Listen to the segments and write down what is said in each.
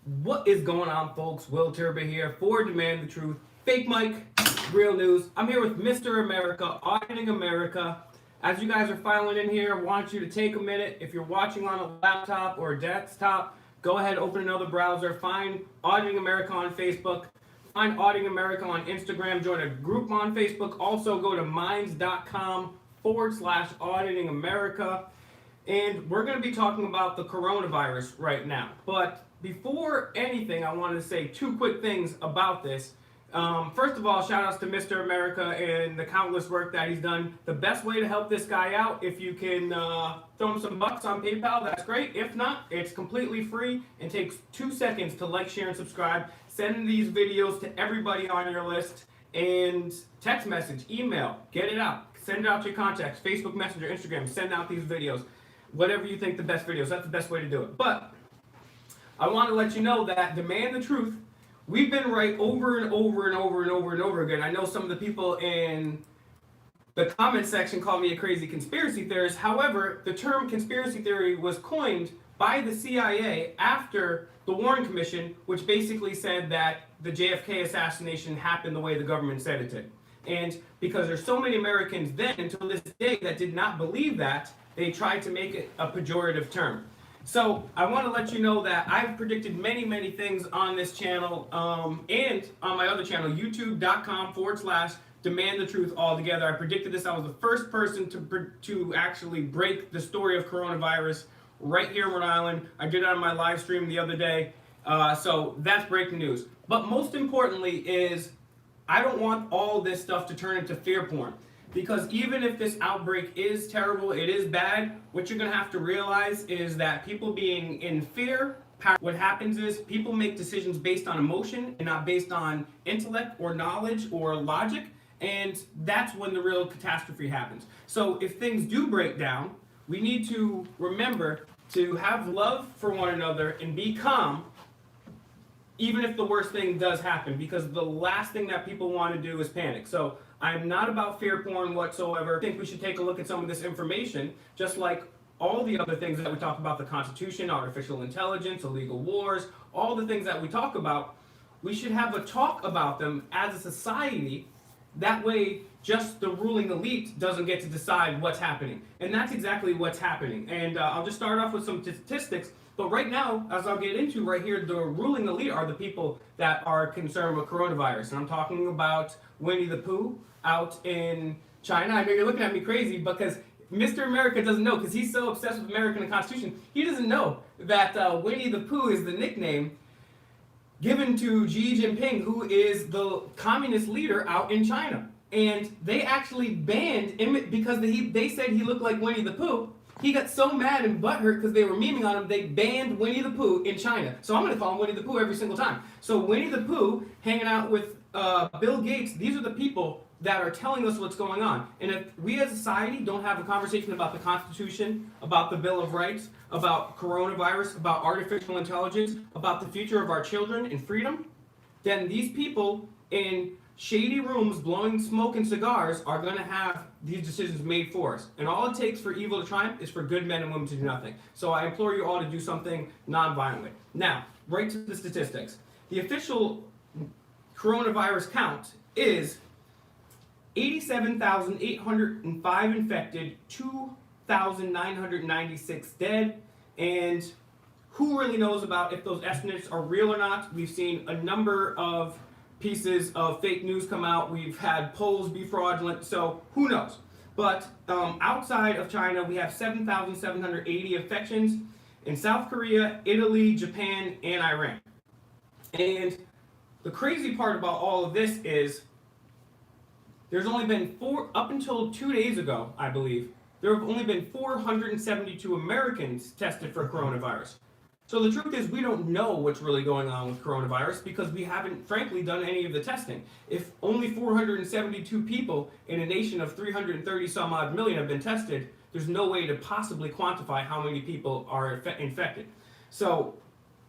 What is going on, folks? Will Turba here for Demand the Truth. Fake Mike, real news. I'm here with Mr. America, Auditing America. As you guys are filing in here, I want you to take a minute. If you're watching on a laptop or a desktop, go ahead, open another browser, find Auditing America on Facebook, find Auditing America on Instagram, join a group on Facebook. Also, go to minds.com/Auditing America. And we're going to be talking about the coronavirus right now. But before anything, I wanted to say two quick things about this. First of all, shout outs to Mr. America and the countless work that he's done. The best way to help this guy out, if you can throw him some bucks on PayPal, that's great. If not, it's completely free and takes 2 seconds to like, share, and subscribe. Send these videos to everybody on your list, and text message, email, get it out. Send it out to your contacts, Facebook Messenger, Instagram, send out these videos. Whatever you think the best videos, that's the best way to do it. But I want to let you know that Demand the Truth, we've been right over and over and over and over and over again. I know some of the people in the comment section call me a crazy conspiracy theorist. However, the term conspiracy theory was coined by the CIA after the Warren Commission, which basically said that the JFK assassination happened the way the government said it did. And because there's so many Americans then until this day that did not believe that, they tried to make it a pejorative term. So I want to let you know that I've predicted many, many things on this channel and on my other channel, youtube.com/Demand the Truth altogether. I predicted this. I was the first person to actually break the story of coronavirus right here in Rhode Island. I did it on my live stream the other day. So that's breaking news. But most importantly is I don't want all this stuff to turn into fear porn. Because even if this outbreak is terrible, it is bad, what you're going to have to realize is that people being in fear, what happens is people make decisions based on emotion and not based on intellect or knowledge or logic, and that's when the real catastrophe happens. So if things do break down, we need to remember to have love for one another and be calm, even if the worst thing does happen, because the last thing that people want to do is panic. So I'm not about fear porn whatsoever. I think we should take a look at some of this information, just like all the other things that we talk about, the Constitution, artificial intelligence, illegal wars, all the things that we talk about. We should have a talk about them as a society. That way, just the ruling elite doesn't get to decide what's happening. And that's exactly what's happening. And I'll just start off with some statistics. But right now, as I'll get into right here, the ruling elite are the people that are concerned with coronavirus. And I'm talking about Winnie the Pooh out in China. I know you're looking at me crazy because Mr. America doesn't know, because he's so obsessed with America and the Constitution. He doesn't know that Winnie the Pooh is the nickname given to Xi Jinping, who is the communist leader out in China. And they actually banned him because they said he looked like Winnie the Pooh. He got so mad and butthurt because they were memeing on him, they banned Winnie the Pooh in China. So I'm going to call him Winnie the Pooh every single time. So Winnie the Pooh hanging out with Bill Gates, these are the people that are telling us what's going on. And if we as a society don't have a conversation about the Constitution, about the Bill of Rights, about coronavirus, about artificial intelligence, about the future of our children and freedom, then these people in shady rooms blowing smoke and cigars are going to have these decisions made for us. And all it takes for evil to triumph is for good men and women to do nothing. So I implore you all to do something non-violent. Now, right to the statistics. The official coronavirus count is 87,805 infected, 2,996 dead, and who really knows about if those estimates are real or not? We've seen a number of pieces of fake news come out. We've had polls be fraudulent, so who knows? But outside of China, we have 7,780 infections in South Korea, Italy, Japan, and Iran. And the crazy part about all of this is there's only been up until 2 days ago, I believe, there have only been 472 Americans tested for coronavirus. So the truth is we don't know what's really going on with coronavirus because we haven't, frankly, done any of the testing. If only 472 people in a nation of 330 some odd million have been tested, there's no way to possibly quantify how many people are infected. So,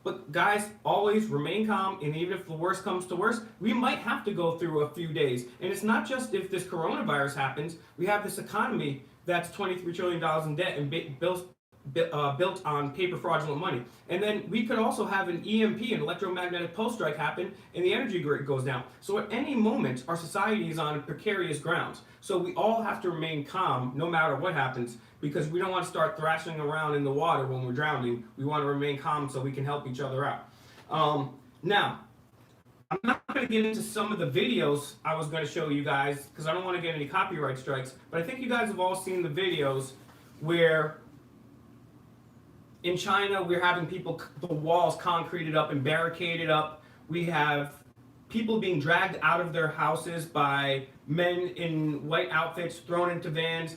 but guys, always remain calm, and even if the worst comes to worst, we might have to go through a few days. And it's not just if this coronavirus happens, we have this economy that's $23 trillion in debt, and built on paper fraudulent money. And then we could also have an EMP, an electromagnetic pulse strike, happen, and the energy grid goes down. So at any moment, our society is on precarious grounds. So we all have to remain calm no matter what happens, because we don't want to start thrashing around in the water when we're drowning. We want to remain calm so we can help each other out. Now, I'm not going to get into some of the videos I was going to show you guys because I don't want to get any copyright strikes, but I think you guys have all seen the videos where in China we're having people, the walls concreted up and barricaded up. We have people being dragged out of their houses by men in white outfits, thrown into vans.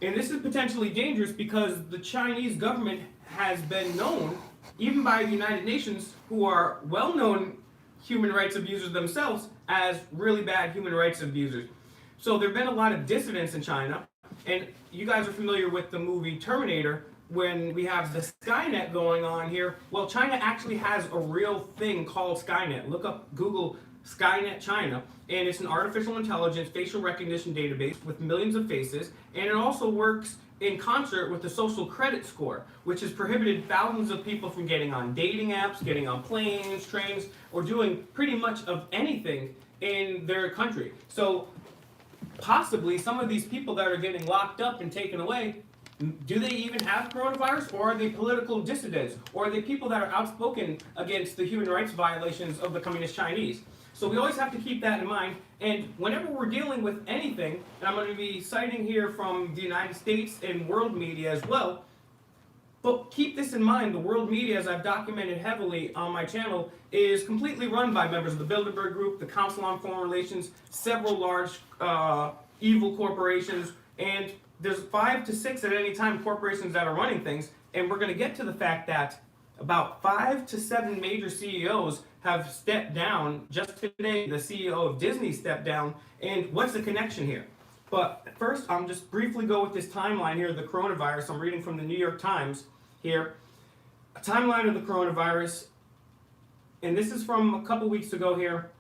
And this is potentially dangerous because the Chinese government has been known, even by the United Nations, who are well-known human rights abusers themselves, as really bad human rights abusers. So there have been a lot of dissidents in China, and you guys are familiar with the movie Terminator, when we have the Skynet going on here. Well, China actually has a real thing called Skynet. Look up, Google Skynet China, and it's an artificial intelligence facial recognition database with millions of faces, and it also works in concert with the social credit score, which has prohibited thousands of people from getting on dating apps, getting on planes, trains, or doing pretty much of anything in their country. So possibly some of these people that are getting locked up and taken away, do they even have coronavirus, or are they political dissidents, or are they people that are outspoken against the human rights violations of the Communist Chinese? So we always have to keep that in mind, and whenever we're dealing with anything, and I'm going to be citing here from the United States and world media as well, but keep this in mind, the world media, as I've documented heavily on my channel, is completely run by members of the Bilderberg Group, the Council on Foreign Relations, several large evil corporations, and there's 5 to 6 at any time corporations that are running things, and we're going to get to the fact that about 5 to 7 major CEOs have stepped down. Just today, the CEO of Disney stepped down. And what's the connection here? But first, I'm just briefly go with this timeline here of the coronavirus. I'm reading from the New York Times here. A timeline of the coronavirus. And this is from a couple weeks ago here.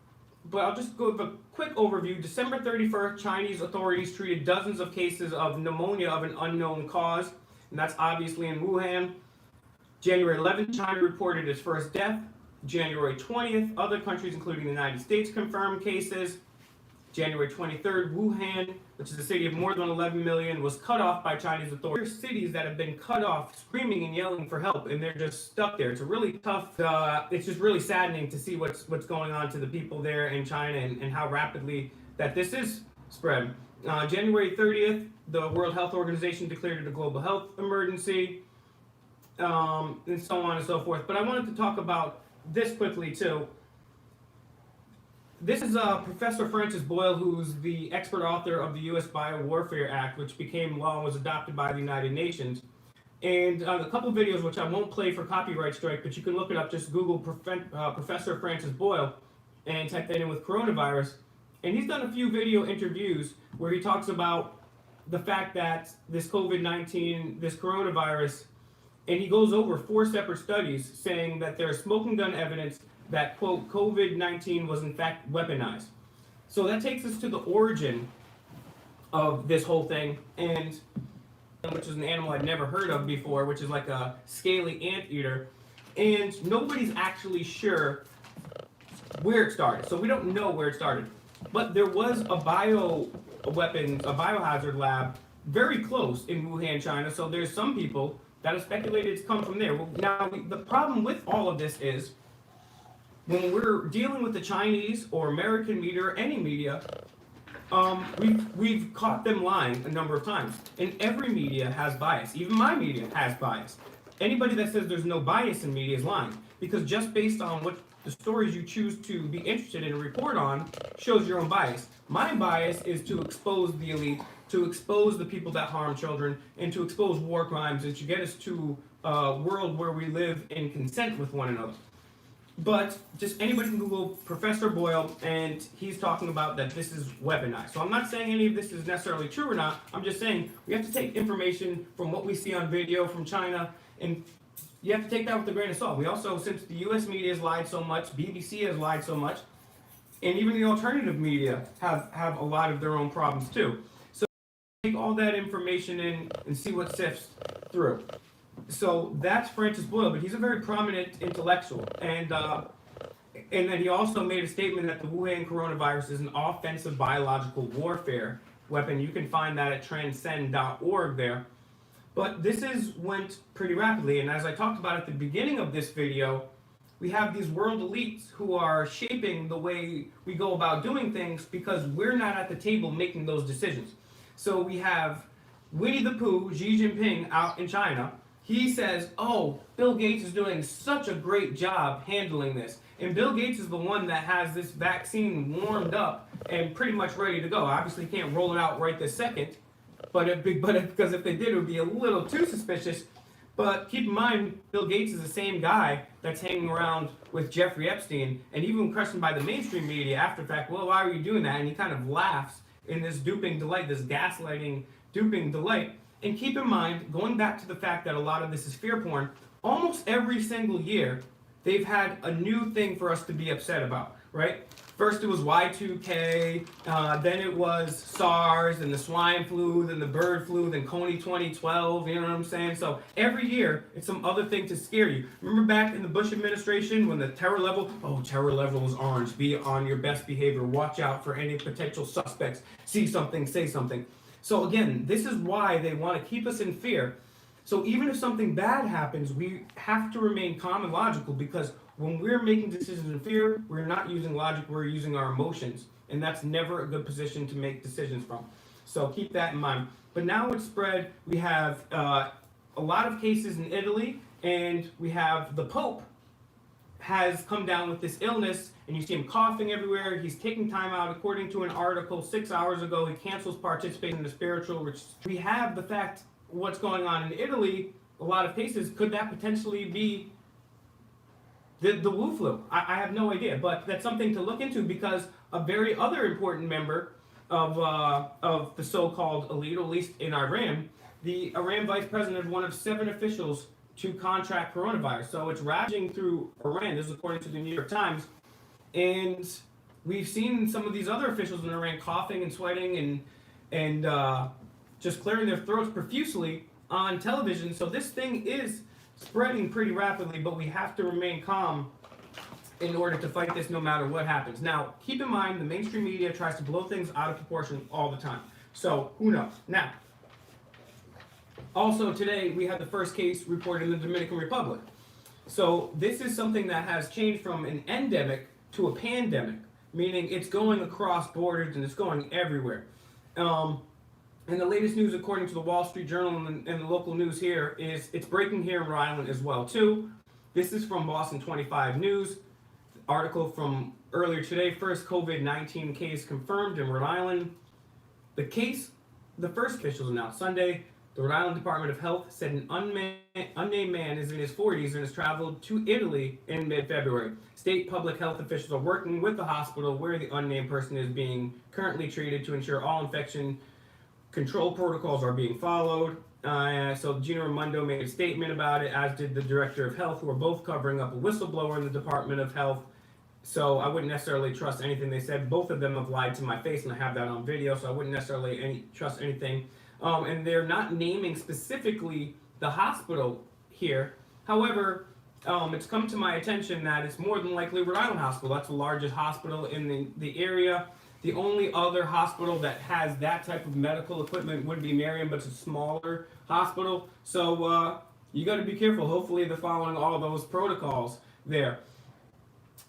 But I'll just go with a quick overview. December 31st, Chinese authorities treated dozens of cases of pneumonia of an unknown cause. And that's obviously in Wuhan. January 11th, China reported its first death. January 20th, other countries, including the United States, confirmed cases. January 23rd, Wuhan, which is a city of more than 11 million, was cut off by Chinese authorities. There are cities that have been cut off, screaming and yelling for help, and they're just stuck there. It's a really tough, it's just really saddening to see what's going on to the people there in China, and how rapidly that this is spread. January 30th, the World Health Organization declared it a global health emergency, and so on and so forth. But I wanted to talk about this quickly too. This is Professor Francis Boyle, who's the expert author of the U.S. Biowarfare Act, which became law and was adopted by the United Nations. And a couple of videos, which I won't play for copyright strike, but you can look it up. Just Google Professor Francis Boyle and type that in with coronavirus. And he's done a few video interviews where he talks about the fact that this COVID-19, this coronavirus, and he goes over 4 separate studies saying that there's smoking gun evidence that, quote, COVID-19 was in fact weaponized. So that takes us to the origin of this whole thing, and which is an animal I'd never heard of before, which is like a scaly anteater, and nobody's actually sure where it started. So we don't know where it started. But there was a biohazard lab very close in Wuhan, China, so there's some people that have speculated it's come from there. Well, now, the problem with all of this is, when we're dealing with the Chinese or American media or any media, we've caught them lying a number of times. And every media has bias. Even my media has bias. Anybody that says there's no bias in media is lying. Because just based on what the stories you choose to be interested in and report on shows your own bias. My bias is to expose the elite, to expose the people that harm children, and to expose war crimes, and to get us to a world where we live in consent with one another. But just anybody can Google Professor Boyle, and he's talking about that this is weaponized. So I'm not saying any of this is necessarily true or not. I'm just saying we have to take information from what we see on video from China, and you have to take that with a grain of salt. We also, since the U.S. media has lied so much, BBC has lied so much, and even the alternative media have a lot of their own problems too. So take all that information in and see what sifts through. So that's Francis Boyle, but he's a very prominent intellectual, and then he also made a statement that the Wuhan coronavirus is an offensive biological warfare weapon. You can find that at transcend.org there. But went pretty rapidly, and as I talked about at the beginning of this video, we have these world elites who are shaping the way we go about doing things because we're not at the table making those decisions. So we have Winnie the Pooh, Xi Jinping, out in China. He says, oh, Bill Gates is doing such a great job handling this. And Bill Gates is the one that has this vaccine warmed up and pretty much ready to go. Obviously, can't roll it out right this second, because if they did, it would be a little too suspicious. But keep in mind, Bill Gates is the same guy that's hanging around with Jeffrey Epstein, and even when questioned by the mainstream media after the fact, well, why are you doing that? And he kind of laughs in this duping delight, this gaslighting, duping delight. And keep in mind, going back to the fact that a lot of this is fear porn, almost every single year, they've had a new thing for us to be upset about, right? First it was Y2K, then it was SARS, and the swine flu, then the bird flu, then Coney 2012, you know what I'm saying? So every year, it's some other thing to scare you. Remember back in the Bush administration when the terror level is orange, be on your best behavior, watch out for any potential suspects, see something, say something. So again, this is why they want to keep us in fear. So even if something bad happens, we have to remain calm and logical, because when we're making decisions in fear, we're not using logic, we're using our emotions. And that's never a good position to make decisions from. So keep that in mind. But now it's spread, we have a lot of cases in Italy, and we have the Pope has come down with this illness, and you see him coughing everywhere. He's taking time out. According to an article 6 hours ago, he cancels participating in the spiritual retreat. We have the fact what's going on in Italy, a lot of cases. Could that potentially be the Wu flu? I have no idea, but that's something to look into, because a very other important member of the so-called elite, at least in Iran, the Iran vice president is one of 7 officials to contract coronavirus. So it's ravaging through Iran. This is according to the New York Times. And we've seen some of these other officials in Iran coughing and sweating and just clearing their throats profusely on television. So this thing is spreading pretty rapidly, but we have to remain calm in order to fight this no matter what happens. Now, keep in mind, the mainstream media tries to blow things out of proportion all the time. So who knows? Now, also today, we had the first case reported in the Dominican Republic. So this is something that has changed from an endemic to a pandemic, meaning it's going across borders and it's going everywhere. And the latest news, according to the Wall Street Journal and the local news here, is it's breaking here in Rhode Island as well, too. This is from Boston 25 News. Article from earlier today, first COVID-19 case confirmed in Rhode Island. The first officials announced Sunday. The Rhode Island Department of Health said an unnamed man is in his 40s and has traveled to Italy in mid-February. State public health officials are working with the hospital where the unnamed person is being currently treated to ensure all infection control protocols are being followed. So Gina Raimondo made a statement about it, as did the director of health, who are both covering up a whistleblower in the Department of Health. So I wouldn't necessarily trust anything they said. Both of them have lied to my face, and I have that on video, so I wouldn't necessarily trust anything. And they're not naming specifically the hospital here. However, it's come to my attention that it's more than likely Rhode Island Hospital. That's the largest hospital in the area. The only other hospital that has that type of medical equipment would be Marion, but it's a smaller hospital. So you got to be careful. Hopefully they're following all those protocols there.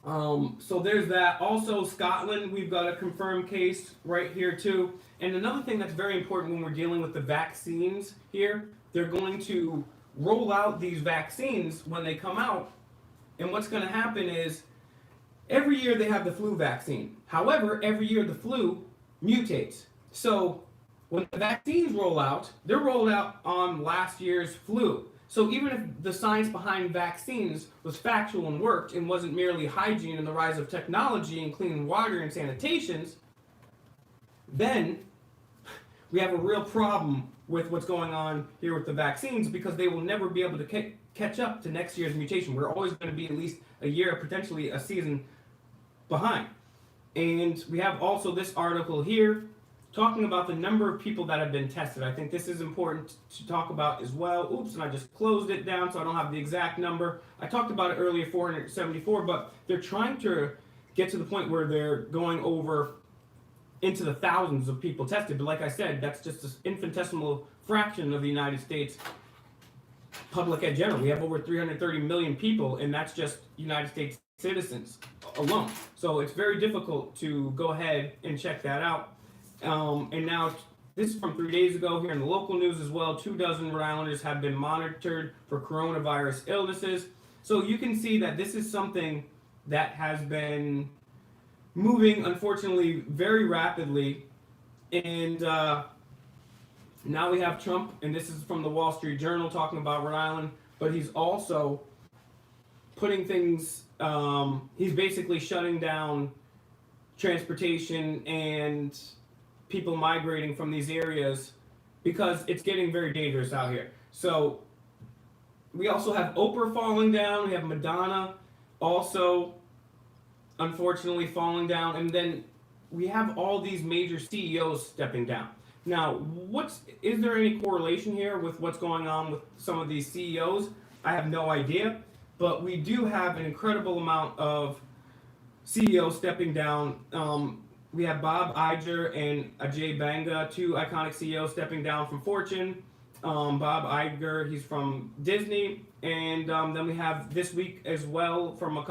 So there's that. Also, Scotland, we've got a confirmed case right here too. And another thing that's very important when we're dealing with the vaccines here, they're going to roll out these vaccines when they come out. And what's going to happen is every year they have the flu vaccine. However, every year the flu mutates. So when the vaccines roll out, they're rolled out on last year's flu. So even if the science behind vaccines was factual and worked and wasn't merely hygiene and the rise of technology and clean water and sanitations, then we have a real problem with what's going on here with the vaccines, because they will never be able to catch up to next year's mutation. We're always going to be at least a year, potentially a season behind. And we have also this article here talking about the number of people that have been tested. I think this is important to talk about as well. Oops, and I just closed it down so I don't have the exact number. I talked about it earlier, 474, but they're trying to get to the point where they're going over into the thousands of people tested. But like I said, that's just an infinitesimal fraction of the United States public in general. We have over 330 million people, and that's just United States citizens alone. So it's very difficult to go ahead and check that out. And now, this is from 3 days ago here in the local news as well. 24 Rhode Islanders have been monitored for coronavirus illnesses. So you can see that this is something that has been moving, unfortunately, very rapidly. And now we have Trump, and this is from the Wall Street Journal talking about Rhode Island, but he's also putting things, he's basically shutting down transportation and people migrating from these areas because it's getting very dangerous out here. So we also have Oprah falling down, we have Madonna also unfortunately falling down, and then we have all these major CEOs stepping down. Now, is there any correlation here with what's going on with some of these CEOs? I have no idea, but we do have an incredible amount of CEOs stepping down. We have Bob Iger and Ajay Banga, two iconic CEOs stepping down from Fortune. Bob Iger, he's from Disney, and then we have this week as well from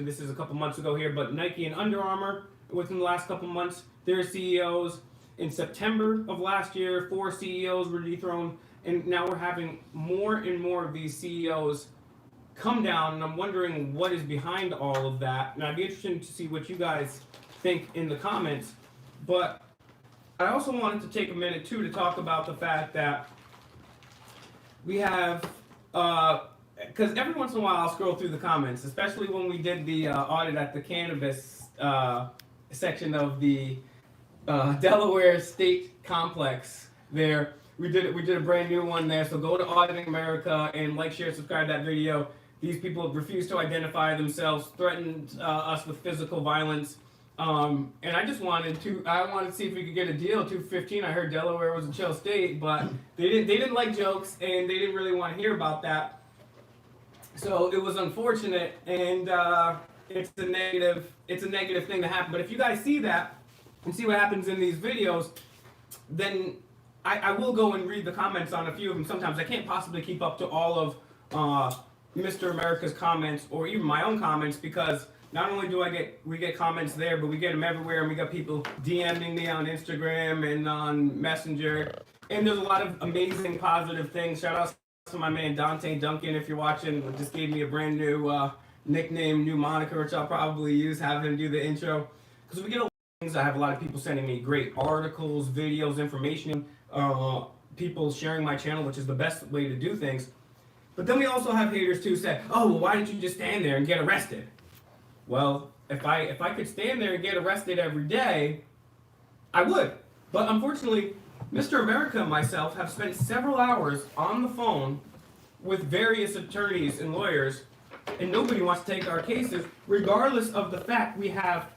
this is a couple months ago here, but Nike and Under Armour within the last couple months, their CEOs. In September of last year, 4 CEOs were dethroned, and now we're having more and more of these CEOs come down, and I'm wondering what is behind all of that. And I'd be interested to see what you guys think in the comments. But I also wanted to take a minute, too, to talk about the fact that we have, because every once in a while I'll scroll through the comments, especially when we did the audit at the cannabis section of the Delaware State Complex there. We did a brand new one there, so go to Auditing America and like, share, subscribe to that video. These people refused to identify themselves, threatened us with physical violence, and I wanted to see if we could get a deal. 215. I heard Delaware was a chill state, but they didn't like jokes, and they didn't really want to hear about that. So it was unfortunate, and it's a negative thing to happen. But if you guys see that and see what happens in these videos, then I will go and read the comments on a few of them. Sometimes I can't possibly keep up to all of Mr. America's comments or even my own comments, because not only do we get comments there, but we get them everywhere, and we got people DMing me on Instagram and on Messenger, and there's a lot of amazing positive things. Shout out to my man Dante Duncan, if you're watching, just gave me a brand new nickname, new moniker, which I'll probably use, have him do the intro, because we get a things. I have a lot of people sending me great articles, videos, information, people sharing my channel, which is the best way to do things. But then we also have haters too say, oh, well, why didn't you just stand there and get arrested? Well, if I could stand there and get arrested every day, I would. But unfortunately, Mr. America and myself have spent several hours on the phone with various attorneys and lawyers, and nobody wants to take our cases, regardless of the fact we have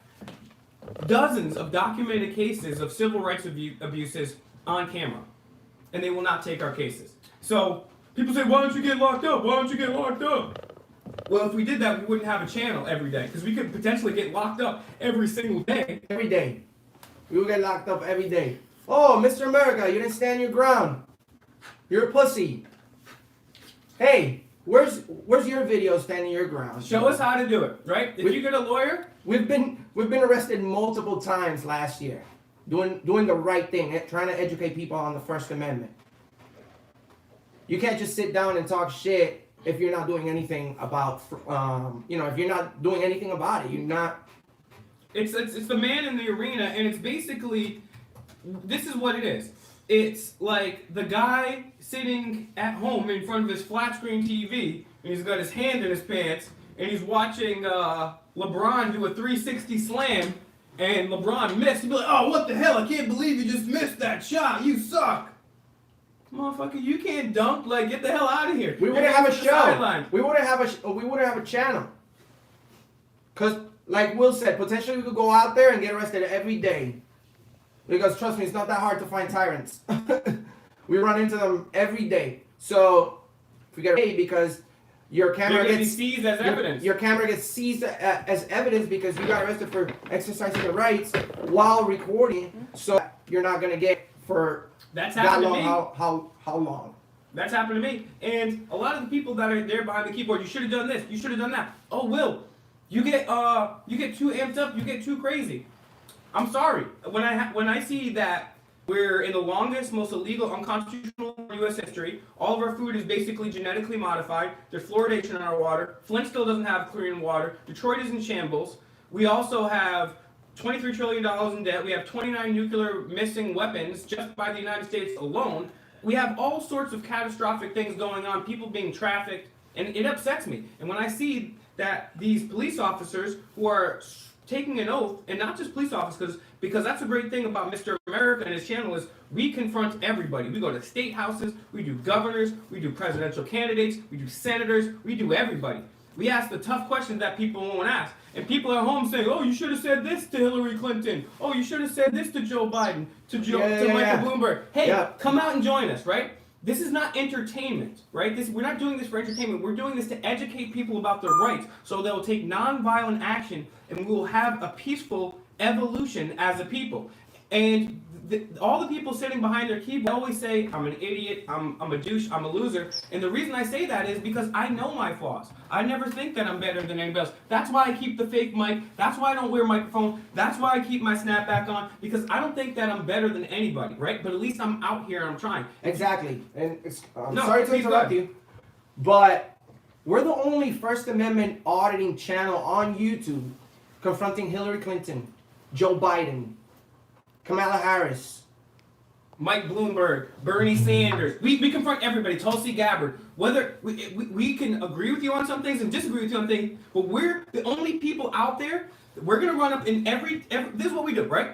dozens of documented cases of civil rights abuses on camera, and they will not take our cases. So people say, why don't you get locked up? Why don't you get locked up? Well, if we did that, we wouldn't have a channel every day, because we could potentially get locked up every single day. Every day. We would get locked up every day. Oh, Mr. America, you didn't stand your ground. You're a pussy. Hey, where's your video standing your ground? Show us how to do it, right? If you get a lawyer, we've been arrested multiple times last year, doing the right thing, trying to educate people on the First Amendment. You can't just sit down and talk shit if you're not doing anything about, if you're not doing anything about it. You're not. It's the man in the arena, and it's basically, this is what it is. It's like the guy sitting at home in front of his flat screen TV, and he's got his hand in his pants, and he's watching LeBron do a 360 slam, and LeBron missed. He'd be like, oh, what the hell? I can't believe you just missed that shot. You suck. Motherfucker, you can't dunk. Like, get the hell out of here. We wouldn't have a show. We wouldn't have a channel. Because, like Will said, potentially we could go out there and get arrested every day. Because trust me, it's not that hard to find tyrants. We run into them every day. So if we get paid because your camera gets seized as evidence. Your camera gets seized as evidence because you got arrested for exercising your rights while recording. So you're not gonna get for That's that happened long. to me. How long? That's happened to me. And a lot of the people that are there behind the keyboard, you should have done this, you should have done that. Oh, Will, you get too amped up, you get too crazy. I'm sorry. When I see that we're in the longest, most illegal, unconstitutional U.S. history, all of our food is basically genetically modified. There's fluoridation in our water. Flint still doesn't have clean water. Detroit is in shambles. We also have $23 trillion in debt. We have 29 nuclear missing weapons just by the United States alone. We have all sorts of catastrophic things going on, people being trafficked, and it upsets me. And when I see that these police officers who are taking an oath, and not just police officers, because that's a great thing about Mr. America and his channel is we confront everybody. We go to state houses, we do governors, we do presidential candidates, we do senators, we do everybody. We ask the tough questions that people won't ask. And people at home saying, oh, you should have said this to Hillary Clinton. Oh, you should have said this to Joe Biden, to Michael Bloomberg. Hey, come out and join us, right? This is not entertainment, right? We're not doing this for entertainment. We're doing this to educate people about their rights so they'll take nonviolent action and we will have a peaceful evolution as a people. And all the people sitting behind their keyboard always say, I'm an idiot, I'm a douche, I'm a loser. And the reason I say that is because I know my flaws. I never think that I'm better than anybody else. That's why I keep the fake mic. That's why I don't wear a microphone. That's why I keep my snapback on, because I don't think that I'm better than anybody, right? But at least I'm out here and I'm trying. Exactly. And I'm sorry to interrupt you, but we're the only First Amendment auditing channel on YouTube confronting Hillary Clinton, Joe Biden, Kamala Harris, Mike Bloomberg, Bernie Sanders. We confront everybody. Tulsi Gabbard. Whether we can agree with you on some things and disagree with you on things, but we're the only people out there. We're gonna run up in every. This is what we do, right?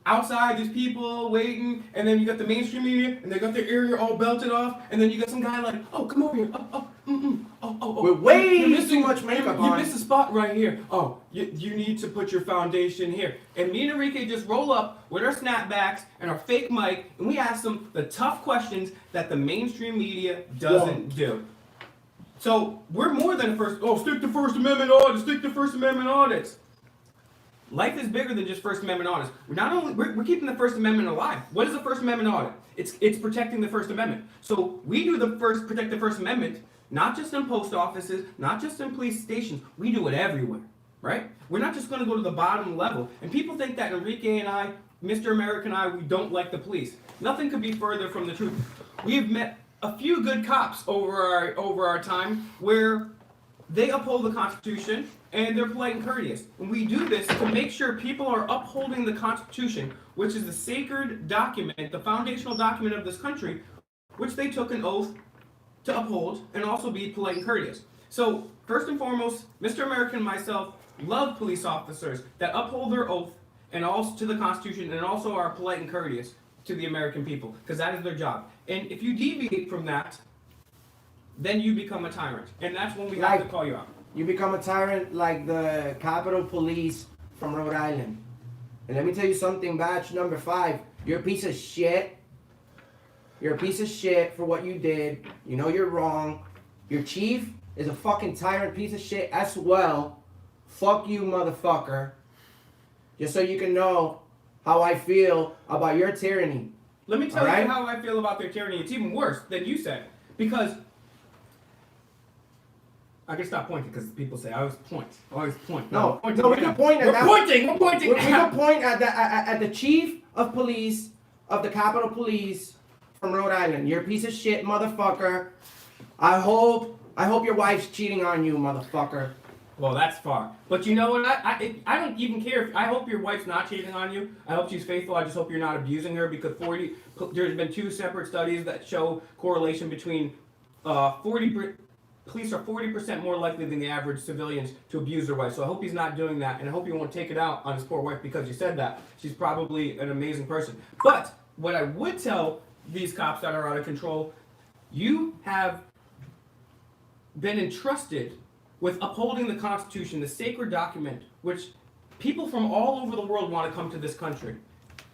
Outside, there's people waiting, and then you got the mainstream media, and they got their area all belted off, and then you got some guy like, oh, come over here, oh. We're way too much makeup on. You missed a spot right here. Oh, you need to put your foundation here. And me and Enrique just roll up with our snapbacks and our fake mic, and we ask them the tough questions that the mainstream media doesn't do. So we're more than stick to First Amendment audits. Life is bigger than just First Amendment audits. We're keeping the First Amendment alive. What is the First Amendment audit? It's protecting the First Amendment. So we do protect the First Amendment, not just in post offices, not just in police stations. We do it everywhere, right? We're not just going to go to the bottom level. And people think that Enrique and I, Mr. America and I, we don't like the police. Nothing could be further from the truth. We have met a few good cops over our time where they uphold the Constitution and they're polite and courteous. And we do this to make sure people are upholding the Constitution, which is the sacred document, the foundational document of this country, which they took an oath to uphold and also be polite and courteous. So first and foremost, Mr. American and myself love police officers that uphold their oath and also to the Constitution and also are polite and courteous to the American people, because that is their job. And if you deviate from that, then you become a tyrant. And that's when we have to call you out. You become a tyrant like the Capitol Police from Rhode Island. And let me tell you something, batch number 5. You're a piece of shit. You're a piece of shit for what you did. You know you're wrong. Your chief is a fucking tyrant piece of shit as well. Fuck you, motherfucker. Just so you can know how I feel about your tyranny. Let me tell you how I feel about their tyranny. It's even worse than you said. Because I can stop pointing because people say I always point. No, we can point at that. We're pointing. We can point at the chief of police of the Capitol Police from Rhode Island. You're a piece of shit, motherfucker. I hope your wife's cheating on you, motherfucker. Well, that's far. But you know what? I don't even care. I hope your wife's not cheating on you. I hope she's faithful. I just hope you're not abusing her, because there's been 2 separate studies that show correlation between police are 40% more likely than the average civilians to abuse their wife. So I hope he's not doing that, and I hope you won't take it out on his poor wife because you said that. She's probably an amazing person. But what I would tell these cops that are out of control, you have been entrusted with upholding the Constitution, the sacred document, which people from all over the world want to come to this country.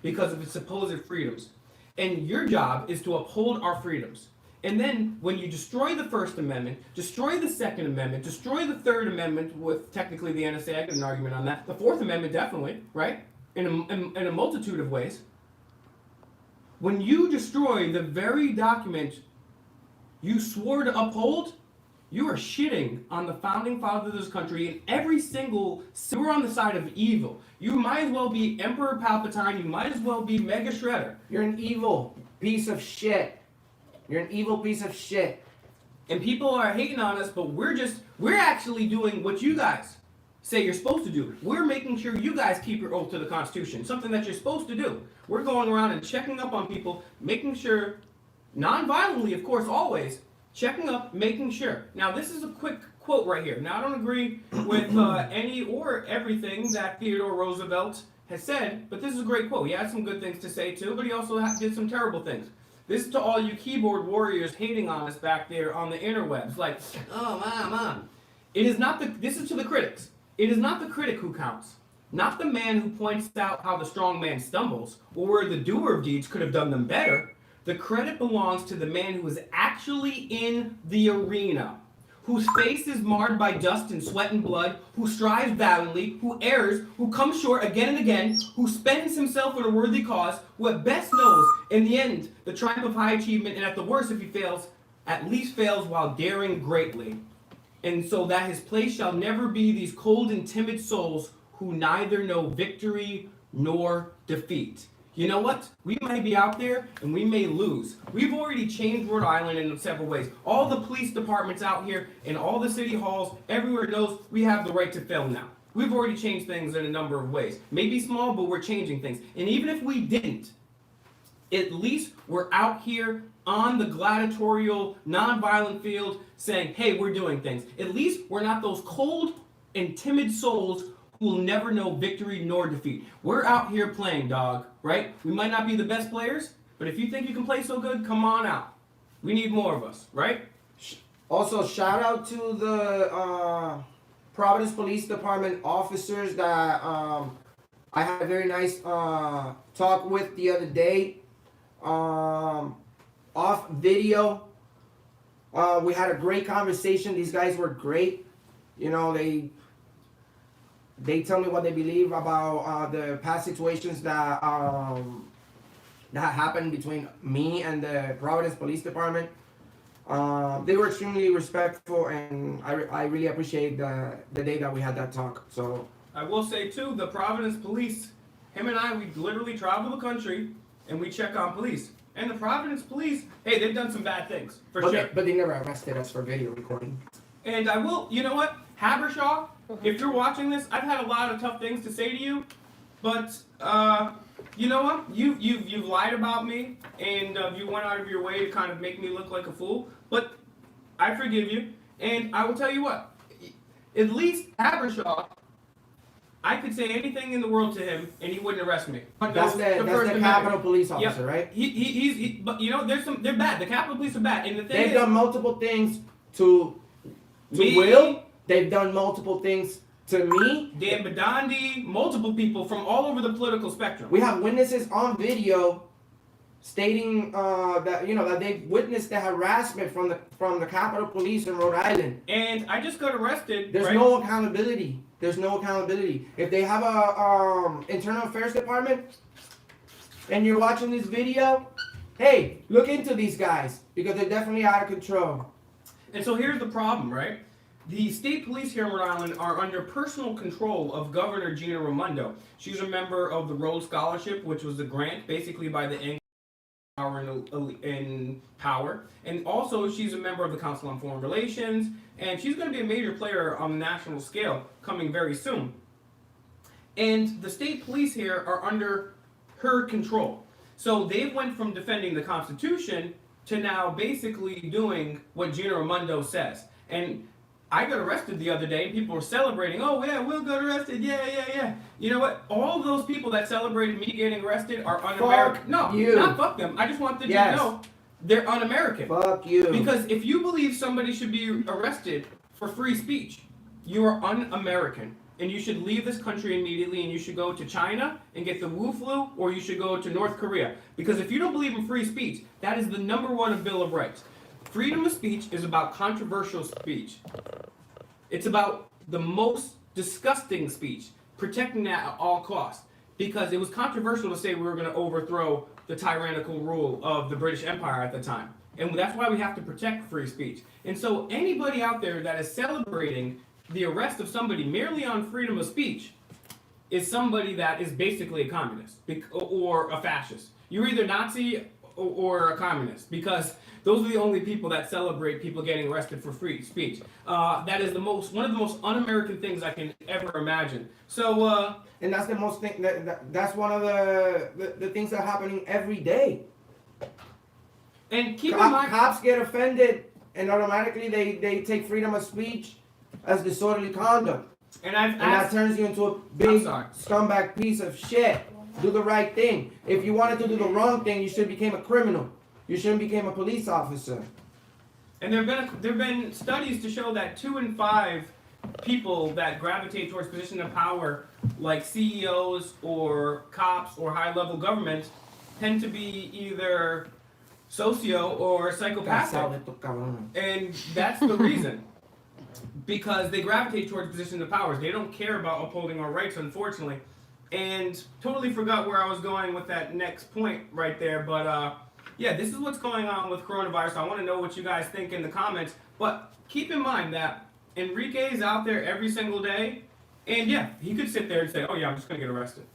because of its supposed freedoms. And your job is to uphold our freedoms. And then when you destroy the First Amendment, destroy the Second Amendment, destroy the Third Amendment with technically the NSA, I get an argument on that. The Fourth Amendment definitely, right? In a multitude of ways. When you destroy the very document you swore to uphold, you are shitting on the founding fathers of this country and every single. You're on the side of evil. You might as well be Emperor Palpatine. You might as well be Mega Shredder. You're an evil piece of shit. You're an evil piece of shit. And people are hating on us, but we're actually doing what you guys say you're supposed to do. We're making sure you guys keep your oath to the Constitution, something that you're supposed to do. We're going around and checking up on people, making sure, non-violently, of course, always, checking up, making sure. Now, this is a quick quote right here. Now, I don't agree with any or everything that Theodore Roosevelt has said, but this is a great quote. He had some good things to say, too, but he also did some terrible things. This is to all you keyboard warriors hating on us back there on the interwebs. Like, oh, mom. This is to the critics. It is not the critic who counts. Not the man who points out how the strong man stumbles, or where the doer of deeds could have done them better. The credit belongs to the man who is actually in the arena, whose face is marred by dust and sweat and blood, who strives valiantly, who errs, who comes short again and again, who spends himself in a worthy cause, who at best knows, in the end, the triumph of high achievement, and at the worst, if he fails, at least fails while daring greatly. And so that his place shall never be these cold and timid souls who neither know victory nor defeat. You know what? We may be out there and we may lose. We've already changed Rhode Island in several ways. All the police departments out here and all the city halls, everywhere knows we have the right to fail now. We've already changed things in a number of ways. Maybe small, but we're changing things. And even if we didn't, at least we're out here on the gladiatorial, non-violent field saying, hey, we're doing things. At least we're not those cold and timid souls who will never know victory nor defeat. We're out here playing, dog, right? We might not be the best players, but if you think you can play so good, come on out. We need more of us, right? Also, shout out to the Providence Police Department officers that I had a very nice talk with the other day. Off video. We had a great conversation. These guys were great. You know, they tell me what they believe about the past situations that happened between me and the Providence Police Department. They were extremely respectful, and I really appreciate the day that we had that talk. So I will say too, the Providence Police, him and I, we literally travel the country and we check on police. And the Providence Police, hey, they've done some bad things, for sure. But they never arrested us for video recording. And I will, you know what, Habershaw, if you're watching this, I've had a lot of tough things to say to you, but you know what, you've lied about me, and you went out of your way to kind of make me look like a fool, but I forgive you, and I will tell you what, at least Habershaw, I could say anything in the world to him, and he wouldn't arrest me. That's the Capitol Police officer, right? But you know, they're bad. The Capitol Police are bad, and the thing they've done multiple things to me, Will. They've done multiple things to me. Dan Badandi, multiple people from all over the political spectrum. We have witnesses on video stating that they've witnessed the harassment from the Capitol Police in Rhode Island. And I just got arrested. There's no accountability. There's no accountability. If they have a internal affairs department and you're watching this video, hey, look into these guys because they're definitely out of control. And so here's the problem, right? The state police here in Rhode Island are under personal control of Governor Gina Raimondo. She's a member of the RHODE Scholarship, which was a grant basically by the in power, and also she's a member of the Council on Foreign Relations, and she's going to be a major player on the national scale coming very soon. And the state police here are under her control. So they went from defending the Constitution to now basically doing what Gina Raimondo says. And I got arrested the other day, and people were celebrating. Oh yeah, Will got arrested. Yeah. You know what? All of those people that celebrated me getting arrested are un-American. No, not fuck them. I just want them to know they're un-American. Fuck you. Because if you believe somebody should be arrested for free speech, you are un-American. and you should leave this country immediately, and you should go to China and get the Wu flu, or you should go to North Korea. Because if you don't believe in free speech, that is the number one Bill of Rights. Freedom of speech is about controversial speech. It's about the most disgusting speech, protecting that at all costs. Because it was controversial to say we were going to overthrow the tyrannical rule of the British Empire at the time. And that's why we have to protect free speech. And so anybody out there that is celebrating the arrest of somebody merely on freedom of speech is somebody that is basically a communist or a fascist. You're either Nazi or a communist, because those are the only people that celebrate people getting arrested for free speech. That is one of the most un-American things I can ever imagine. So, and that's the most thing. That's one of the things that are happening every day. And keep in mind, cops get offended, and automatically they take freedom of speech as disorderly conduct. And that turns you into a big scumbag piece of shit. Do the right thing. If you wanted to do the wrong thing, you should have become a criminal. You shouldn't become a police officer. And there've been studies to show that 2 in 5 people that gravitate towards positions of power, like CEOs or cops or high-level government, tend to be either socio or psychopathic. And that's the reason. Because they gravitate towards positions of power. They don't care about upholding our rights, unfortunately. And totally forgot where I was going with that next point right there. But yeah, this is what's going on with coronavirus. I want to know what you guys think in the comments. But keep in mind that Enrique is out there every single day. And yeah, he could sit there and say, oh yeah, I'm just going to get arrested.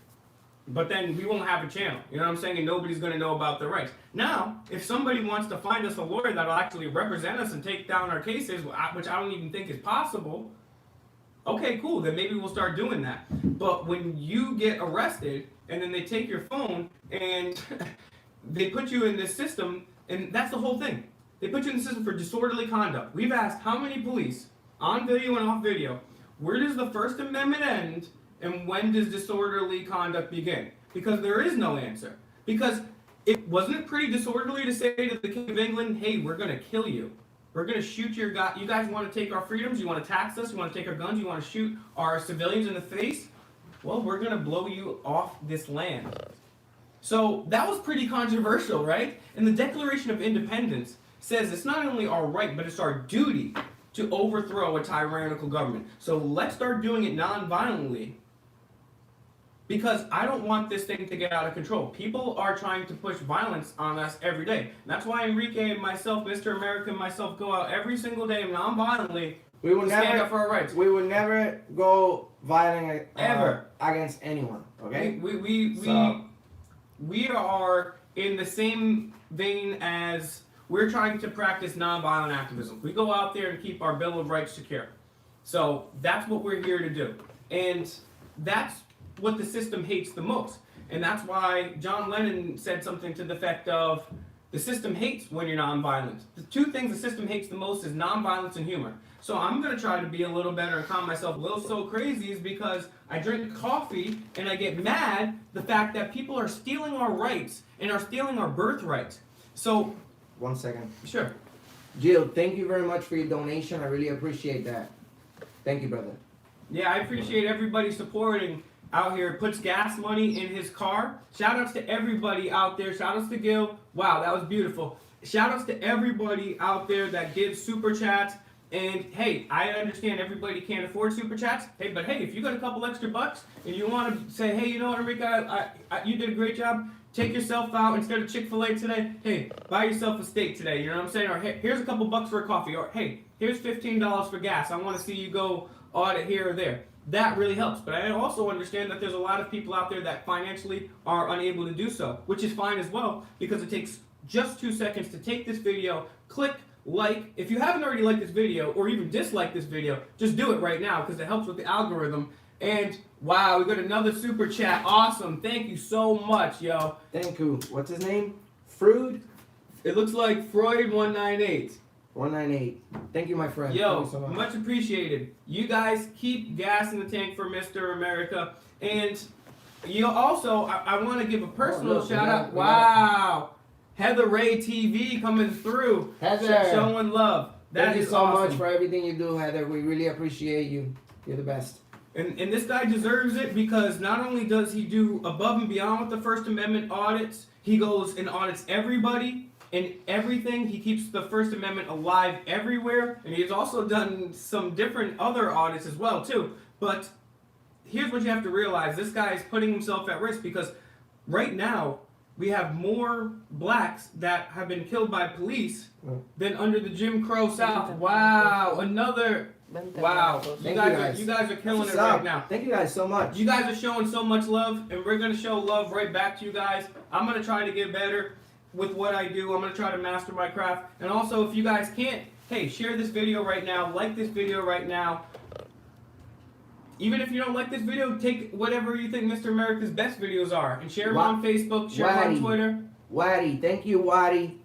But then we won't have a channel. You know what I'm saying? And nobody's going to know about their rights. Now, if somebody wants to find us a lawyer that'll actually represent us and take down our cases, which I don't even think is possible, okay, cool, then maybe we'll start doing that. But when you get arrested and then they take your phone and they put you in this system, and that's the whole thing. They put you in the system for disorderly conduct. We've asked how many police, on video and off video, where does the First Amendment end and when does disorderly conduct begin? Because there is no answer. Because it wasn't pretty disorderly to say to the King of England, hey, we're going to kill you. We're going to shoot your guy. You guys want to take our freedoms? You want to tax us? You want to take our guns? You want to shoot our civilians in the face? Well, we're going to blow you off this land. So that was pretty controversial, right? And the Declaration of Independence says it's not only our right, but it's our duty to overthrow a tyrannical government. So let's start doing it non-violently, because I don't want this thing to get out of control. People are trying to push violence on us every day. And that's why Enrique and myself, Mr. America and myself, go out every single day non-violently to stand up for our rights. We will never go violent ever against anyone. Okay? We are in the same vein as we're trying to practice nonviolent activism. We go out there and keep our Bill of Rights secure. So that's what we're here to do. And that's what the system hates the most. And that's why John Lennon said something to the effect of, the system hates when you're nonviolent. The two things the system hates the most is nonviolence and humor. So I'm going to try to be a little better and calm myself a little. So crazy is because I drink coffee and I get mad the fact that people are stealing our rights and are stealing our birthrights. So 1 second. Sure. Jill, thank you very much for your donation. I really appreciate that. Thank you, brother. Yeah, I appreciate everybody supporting out here. Puts gas money in his car. Shout outs to everybody out there. Shout outs to Gil. Wow, that was beautiful. Shout outs to everybody out there that gives super chats. And hey, I understand everybody can't afford super chats. Hey, but hey, if you got a couple extra bucks and you want to say, hey, you know what, Enrique, you did a great job. Take yourself out instead of Chick-fil-A today. Hey, buy yourself a steak today. You know what I'm saying? Or hey, here's a couple bucks for a coffee. Or hey, here's $15 for gas. I want to see you go audit here or there. That really helps. But I also understand that there's a lot of people out there that financially are unable to do so, which is fine as well, because it takes just 2 seconds to take this video, click like. If you haven't already liked this video or even disliked this video, just do it right now because it helps with the algorithm. And wow, we got another super chat. Awesome. Thank you so much, yo. Thank you. What's his name? Freud? It looks like Freud198. 198. Thank you, my friend. Yo, Thank you so much appreciated. You guys keep gas in the tank for Mr. America. And you also, I want to give a personal shout out. Wow. Heather Ray TV coming through. Heather. Showing love. Thank you so awesome. much for everything you do, Heather. We really appreciate you. You're the best. And this guy deserves it because not only does he do above and beyond with the First Amendment audits, he goes and audits everybody and everything. He keeps the First Amendment alive everywhere, and he's also done some different other audits as well too. But here's what you have to realize: this guy is putting himself at risk because right now we have more blacks that have been killed by police than under the Jim Crow South. Wow, another. Wow, you guys are killing it right now. Thank you guys so much. You guys are showing so much love, and we're gonna show love right back to you guys. I'm gonna try to get better with what I do. I'm gonna try to master my craft. And also, if you guys can't, hey, share this video right now, like this video right now. Even if you don't like this video, take whatever you think Mr. America's best videos are and share them on Facebook, share them on Twitter. Waddy, thank you, Waddy.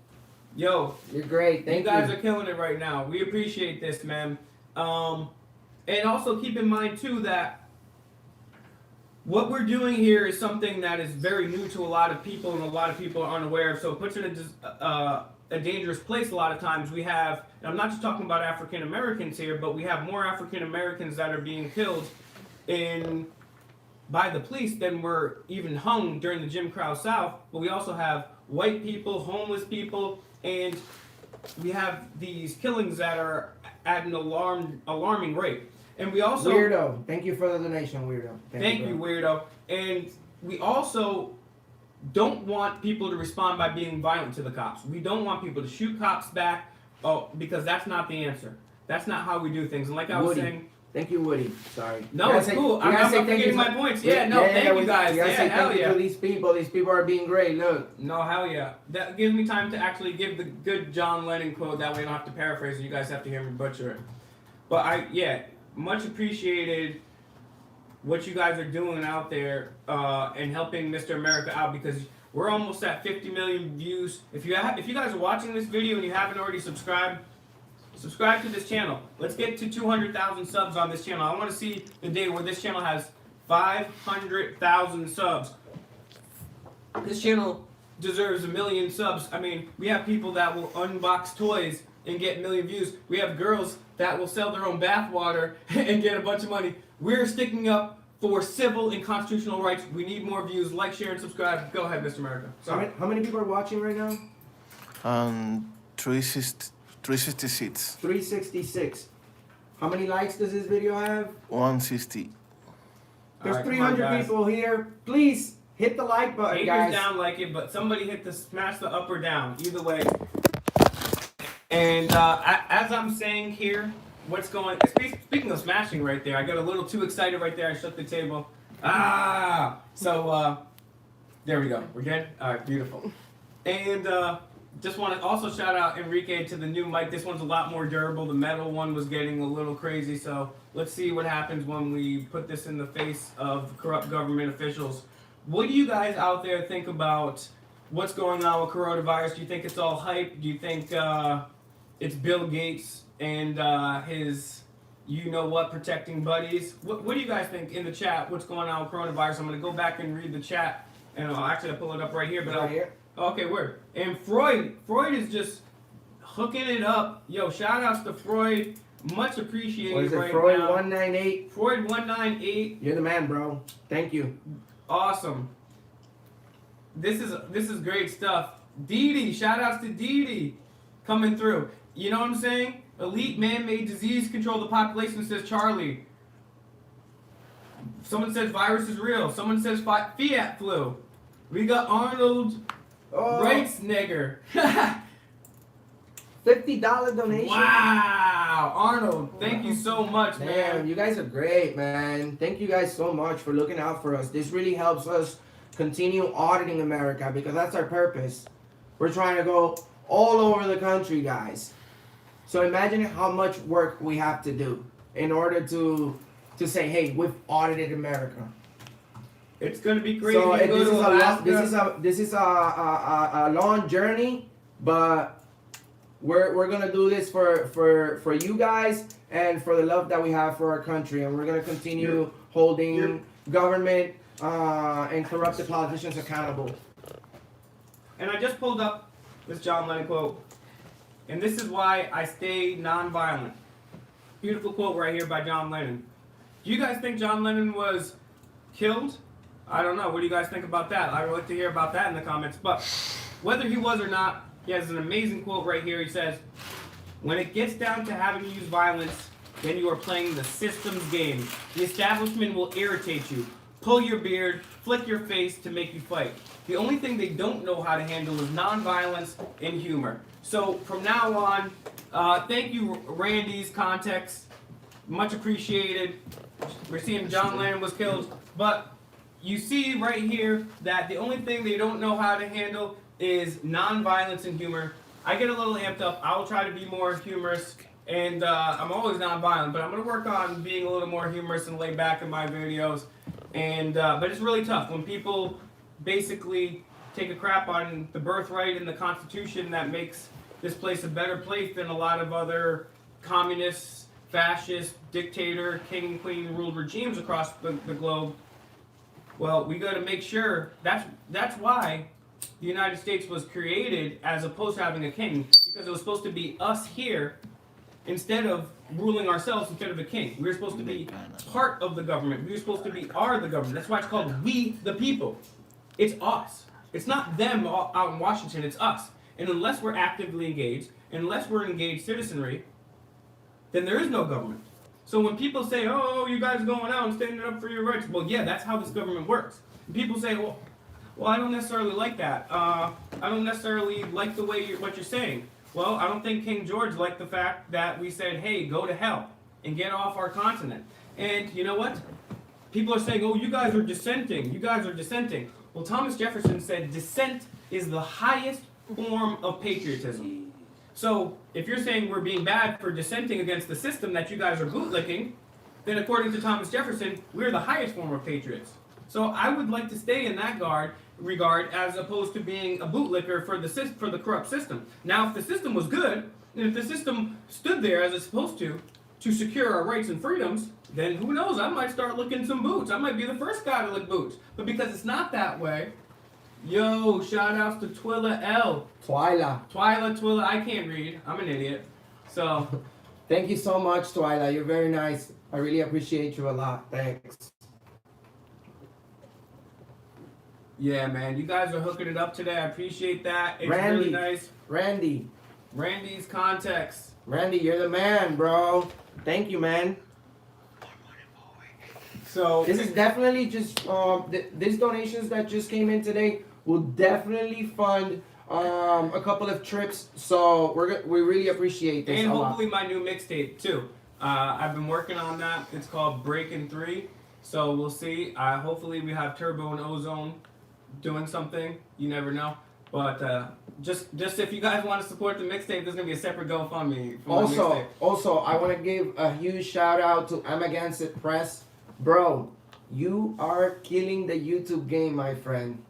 Yo, you're great. Thank you. You guys are killing it right now. We appreciate this, man. And also keep in mind too that what we're doing here is something that is very new to a lot of people, and a lot of people are unaware of. So it puts it in a dangerous place a lot of times. We have, and I'm not just talking about African Americans here, but we have more African Americans that are being killed by the police than were even hung during the Jim Crow South. But we also have white people, homeless people, and we have these killings that are at an alarming rate. And we also... Weirdo. Thank you for the donation, Weirdo. Thank you, Weirdo. And we also don't want people to respond by being violent to the cops. We don't want people to shoot cops back because that's not the answer. That's not how we do things. And like I was saying... Thank you, Woody. Sorry. No, it's cool. I'm not forgetting my points. Yeah, no, thank you guys. You gotta say thank you to these people. These people are being great. Look. No, hell yeah. That gives me time to actually give the good John Lennon quote. That way I don't have to paraphrase it. You guys have to hear me butcher it. But much appreciated what you guys are doing out there and helping Mr. America out, because we're almost at 50 million views. If you guys are watching this video and you haven't already subscribed to this channel. Let's get to 200,000 subs on this channel. I want to see the day where this channel has 500,000 subs. This channel deserves 1 million subs. I mean, we have people that will unbox toys and get 1 million views. We have girls that will sell their own bathwater and get a bunch of money. We're sticking up for civil and constitutional rights. We need more views. Like, share, and subscribe. Go ahead, Mr. America. How many people are watching right now? 366. 366. How many likes does this video have? 160. There's 300 people here. Please hit the like button, guys. Down like it, but somebody hit the smash the up or down. Either way. And as I'm saying here, speaking of smashing right there, I got a little too excited right there. I shook the table. So there we go. We're good? All right, beautiful. And just want to also shout out Enrique to the new mic. This one's a lot more durable. The metal one was getting a little crazy, so let's see what happens when we put this in the face of corrupt government officials. What do you guys out there think about what's going on with coronavirus? Do you think it's all hype? Do you think it's Bill Gates and his you-know-what protecting buddies? What do you guys think in the chat? What's going on with coronavirus? I'm going to go back and read the chat, and I'll pull it up right here. But here. Okay, word. And Freud is just hooking it up. Yo, shout outs to Freud. Much appreciated. What is it, right Freud now. 198? Freud 198. You're the man, bro. Thank you. Awesome. This is great stuff. Dee, shout outs to Dee coming through. You know what I'm saying? Elite man-made disease control the population, says Charlie. Someone says virus is real. Someone says fiat flu. We got Arnold Reitzneger. $50 donation. Wow, Arnold, thank you so much, man. You guys are great, man. Thank you guys so much for looking out for us. This really helps us continue auditing America, because that's our purpose. We're trying to go all over the country, guys. So imagine how much work we have to do in order to say, hey, we've audited America. It's gonna be crazy. So this is a long journey, but we're gonna do this for you guys and for the love that we have for our country, and we're gonna continue holding government and corrupted politicians accountable. And I just pulled up this John Lennon quote, and this is why I stay nonviolent. Beautiful quote right here by John Lennon. Do you guys think John Lennon was killed? I don't know. What do you guys think about that? I would like to hear about that in the comments. But whether he was or not, he has an amazing quote right here. He says, "When it gets down to having to use violence, then you are playing the system's game. The establishment will irritate you, pull your beard, flick your face to make you fight. The only thing they don't know how to handle is nonviolence and humor." So from now on, thank you, Randy's context. Much appreciated. We're seeing John Lennon was killed, but you see right here that the only thing they don't know how to handle is nonviolence and humor. I get a little amped up. I will try to be more humorous, and I'm always nonviolent, but I'm going to work on being a little more humorous and laid back in my videos. And but it's really tough when people basically take a crap on the birthright and the Constitution that makes this place a better place than a lot of other communist, fascist, dictator, king and queen ruled regimes across the globe. Well, we got to make sure that's why the United States was created as opposed to having a king, because it was supposed to be us here instead of ruling ourselves instead of a king. We were supposed to be part of the government. We were supposed to be the government. That's why it's called we the people. It's us. It's not them out in Washington. It's us. And unless we're actively engaged, unless we're engaged citizenry, then there is no government. So when people say, "Oh, you guys going out and standing up for your rights," well, yeah, that's how this government works. And people say, "Well, I don't necessarily like that. I don't necessarily like the way what you're saying." Well, I don't think King George liked the fact that we said, "Hey, go to hell and get off our continent." And you know what? People are saying, "Oh, you guys are dissenting. You guys are dissenting." Well, Thomas Jefferson said dissent is the highest form of patriotism. So if you're saying we're being bad for dissenting against the system that you guys are bootlicking, then according to Thomas Jefferson, we're the highest form of patriots. So I would like to stay in that regard as opposed to being a bootlicker for the corrupt system. Now, if the system was good, and if the system stood there as it's supposed to secure our rights and freedoms, then who knows? I might start licking some boots. I might be the first guy to lick boots. But because it's not that way, yo, shout outs to Twilla L. Twila, I can't read. I'm an idiot. So, Thank you so much, Twyla. You're very nice. I really appreciate you a lot. Thanks. yeah, man, you guys are hooking it up today. I appreciate that. It's Randy. really nice. Randy's context. Randy, you're the man, bro. Thank you, man. So This is definitely just these donations that just came in today will definitely fund a couple of trips. So we really appreciate this and a hopefully lot. my new mixtape too. I've been working on that. It's called Breaking 3. So we'll see. Hopefully we have Turbo and Ozone doing something. You never know. But just if you guys want to support the mixtape, there's gonna be a separate GoFundMe for my mixtape. Also, I want to give a huge shout out to I'm Against It Press. Bro, you are killing the YouTube game, my friend.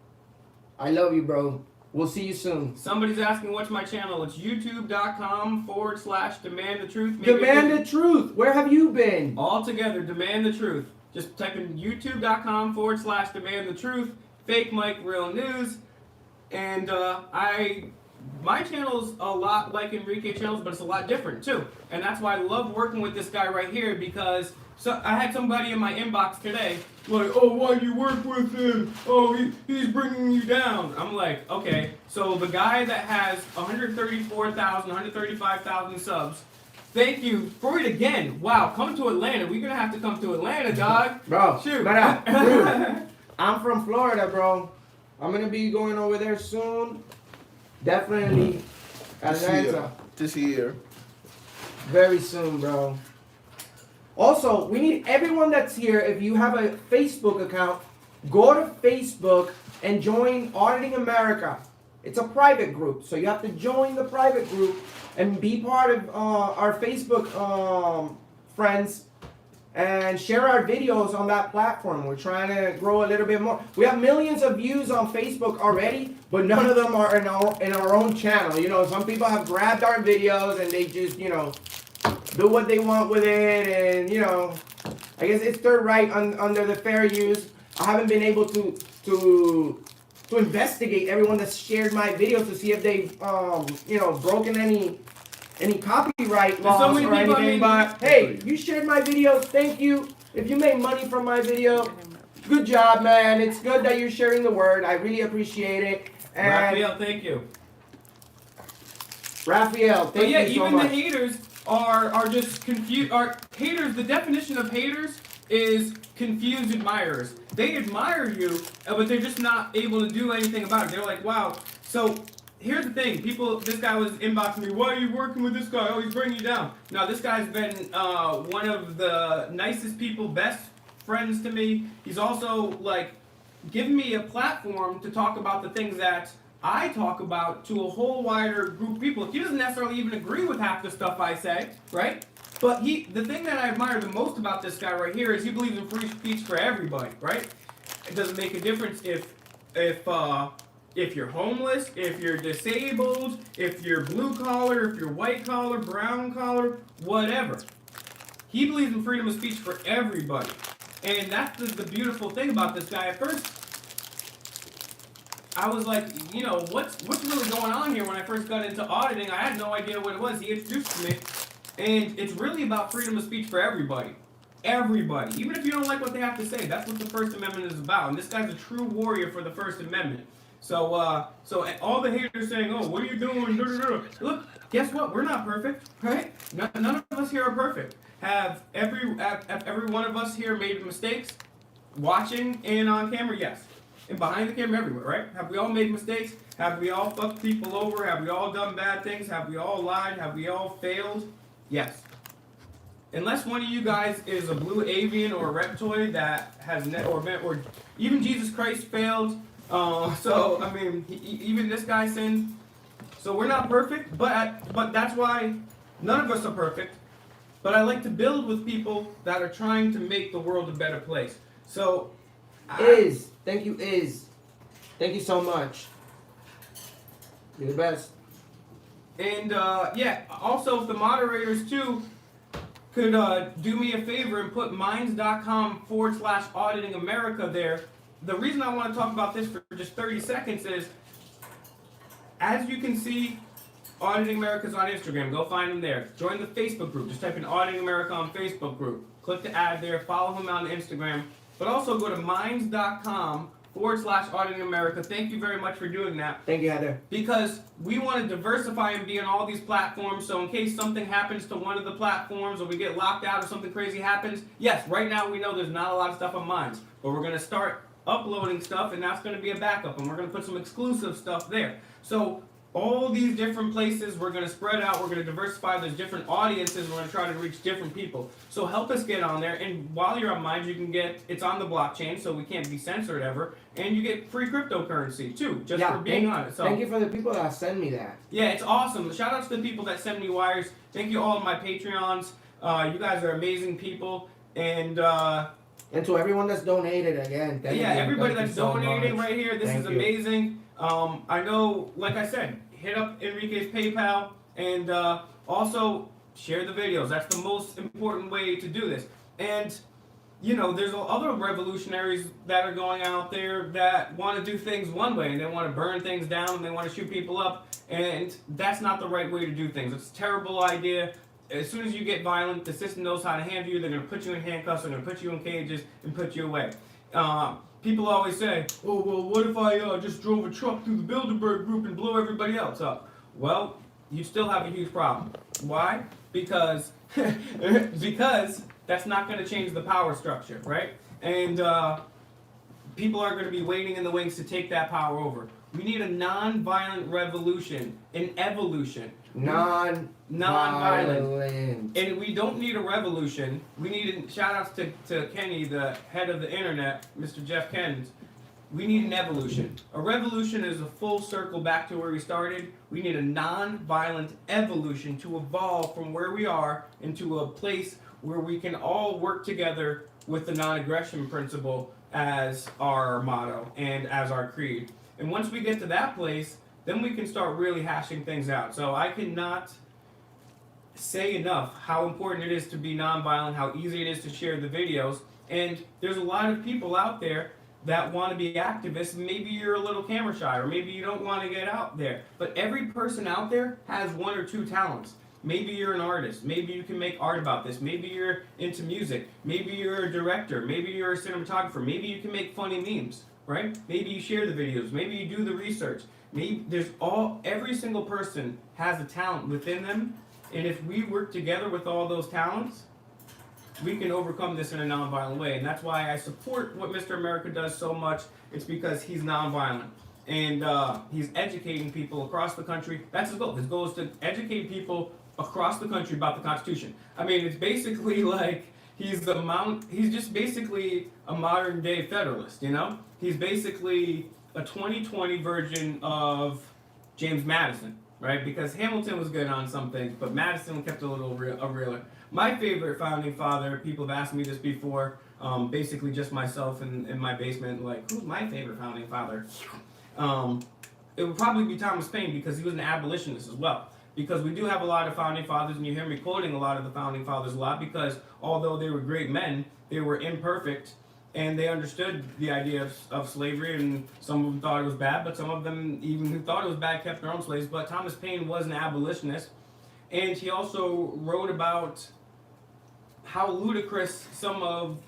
I love you, bro. We'll see you soon. Somebody's asking what's my channel. It's youtube.com/Demand the Truth. Demand the Truth. Where have you been? All together, Demand the Truth. Just type in youtube.com/Demand the Truth. Fake Mike, Real News. And my channel's a lot like Enrique channels, but it's a lot different too. And that's why I love working with this guy right here, because I had somebody in my inbox today like, "Oh, why do you work with him? Oh, he's bringing you down." I'm like, okay, so the guy that has 135,000 subs, thank you for it again. Wow, come to Atlanta. We're gonna have to come to Atlanta, dog. Bro, Shoot. dude, I'm from Florida, bro. I'm gonna be going over there soon. Definitely Atlanta. This year. Very soon, bro. Also, we need everyone that's here. If you have a Facebook account, go to Facebook and join Auditing America. It's a private group, so you have to join the private group and be part of our Facebook friends and share our videos on that platform. We're trying to grow a little bit more. We have millions of views on Facebook already, but none of them are in our own channel. You know, some people have grabbed our videos and they just, you know, do what they want with it, and you know, I guess it's their right under the fair use. I haven't been able to investigate everyone that's shared my videos to see if they've you know, broken any copyright laws or anything. But hey, you shared my videos, thank you. If you made money from my video, good job, man. It's good that you're sharing the word. I really appreciate it. And Raphael, thank you. Raphael, But thank yeah, you so even much. the haters are just confused. Are haters? The definition of haters is confused admirers. They admire you, but they're just not able to do anything about it. They're like, wow. So here's the thing: people. This guy was inboxing me. Why are you working with this guy? Oh, he's bringing you down. Now this guy's been one of the nicest people, best friends to me. He's also like giving me a platform to talk about the things that I talk about to a whole wider group of people. He doesn't necessarily even agree with half the stuff I say, right? But the thing that I admire the most about this guy right here is he believes in free speech for everybody, right? It doesn't make a difference if you're homeless, if you're disabled, if you're blue collar, if you're white collar, brown collar, whatever. He believes in freedom of speech for everybody. And that's the beautiful thing about this guy. At first, I was like, you know, what's really going on here? When I first got into auditing, I had no idea what it was. He introduced me, and it's really about freedom of speech for everybody. Everybody. Even if you don't like what they have to say, that's what the First Amendment is about. And this guy's a true warrior for the First Amendment. So, so all the haters saying, oh, what are you doing? Look, guess what? We're not perfect, right? None of us here are perfect. Have every one of us here made mistakes? Watching and on camera, yes. And behind the camera everywhere, right? Have we all made mistakes? Have we all fucked people over? Have we all done bad things? Have we all lied? Have we all failed? Yes. Unless one of you guys is a blue avian or a reptoid that has or even Jesus Christ failed. So I mean, even this guy sinned. So we're not perfect, but that's why none of us are perfect. But I like to build with people that are trying to make the world a better place. So Thank you so much. You're the best. And yeah, also if the moderators too could do me a favor and put minds.com/auditing America there. The reason I want to talk about this for just 30 seconds is, as you can see, Auditing America's on Instagram. Go find them there. Join the Facebook group. Just type in Auditing America on Facebook group. Click the ad there. Follow him on Instagram. But also go to minds.com/Auditing America. Thank you very much for doing that. Thank you, Heather. Because we want to diversify and be on all these platforms, so in case something happens to one of the platforms or we get locked out or something crazy happens, yes, right now we know there's not a lot of stuff on Minds, but we're going to start uploading stuff, and that's going to be a backup, and we're going to put some exclusive stuff there. So all these different places, we're going to spread out, we're going to diversify, there's different audiences, we're going to try to reach different people. So help us get on there, and while you're on Minds, you can get, it's on the blockchain, so we can't be censored ever, and you get free cryptocurrency too, just for being on it. So thank you for the people that send me that. yeah, it's awesome. Shout outs to the people that send me wires. Thank you all of my Patreons. You guys are amazing people, and to everyone that's donated again, thank you. everybody Thank that's you so donating much. right here. This Thank is you. amazing. I know, like I said, hit up Enrique's PayPal, and also share the videos. That's the most important way to do this. And you know, there's other revolutionaries that are going out there that want to do things one way, and they want to burn things down, and they want to shoot people up, and that's not the right way to do things. It's a terrible idea. As soon as you get violent, the system knows how to handle you. They're going to put you in handcuffs, they're going to put you in cages, and put you away. People always say, oh, well, what if I just drove a truck through the Bilderberg group and blew everybody else up? Well, you still have a huge problem. Why? Because that's not going to change the power structure, right? And people are going to be waiting in the wings to take that power over. We need a non-violent revolution, an evolution. Non-violent. And we don't need a revolution. We need, shout outs to Kenny, the head of the internet, Mr. Jeff Kens. We need an evolution. A revolution is a full circle back to where we started. We need a non-violent evolution to evolve from where we are into a place where we can all work together with the non-aggression principle as our motto and as our creed. And once we get to that place, then we can start really hashing things out. So I cannot say enough how important it is to be nonviolent, how easy it is to share the videos. And there's a lot of people out there that want to be activists. Maybe you're a little camera shy, or maybe you don't want to get out there. But every person out there has one or two talents. Maybe you're an artist. Maybe you can make art about this. Maybe you're into music. Maybe you're a director. Maybe you're a cinematographer. Maybe you can make funny memes, right? Maybe you share the videos. Maybe you do the research. Maybe every single person has a talent within them, and if we work together with all those talents, we can overcome this in a nonviolent way. And that's why I support what Mr. America does so much. It's because he's nonviolent. And he's educating people across the country. That's his goal. His goal is to educate people across the country about the Constitution. I mean, it's basically like he's just basically a modern day Federalist, you know? He's basically a 2020 version of James Madison, right? Because Hamilton was good on some things, but Madison kept a little realer. My favorite founding father, people have asked me this before, basically just myself in my basement, like, who's my favorite founding father? It would probably be Thomas Paine, because he was an abolitionist as well. Because we do have a lot of founding fathers, and you hear me quoting a lot of the founding fathers a lot, because although they were great men, they were imperfect, and they understood the idea of slavery, and some of them thought it was bad, but some of them, even who thought it was bad, kept their own slaves. But Thomas Paine was an abolitionist, and he also wrote about how ludicrous some of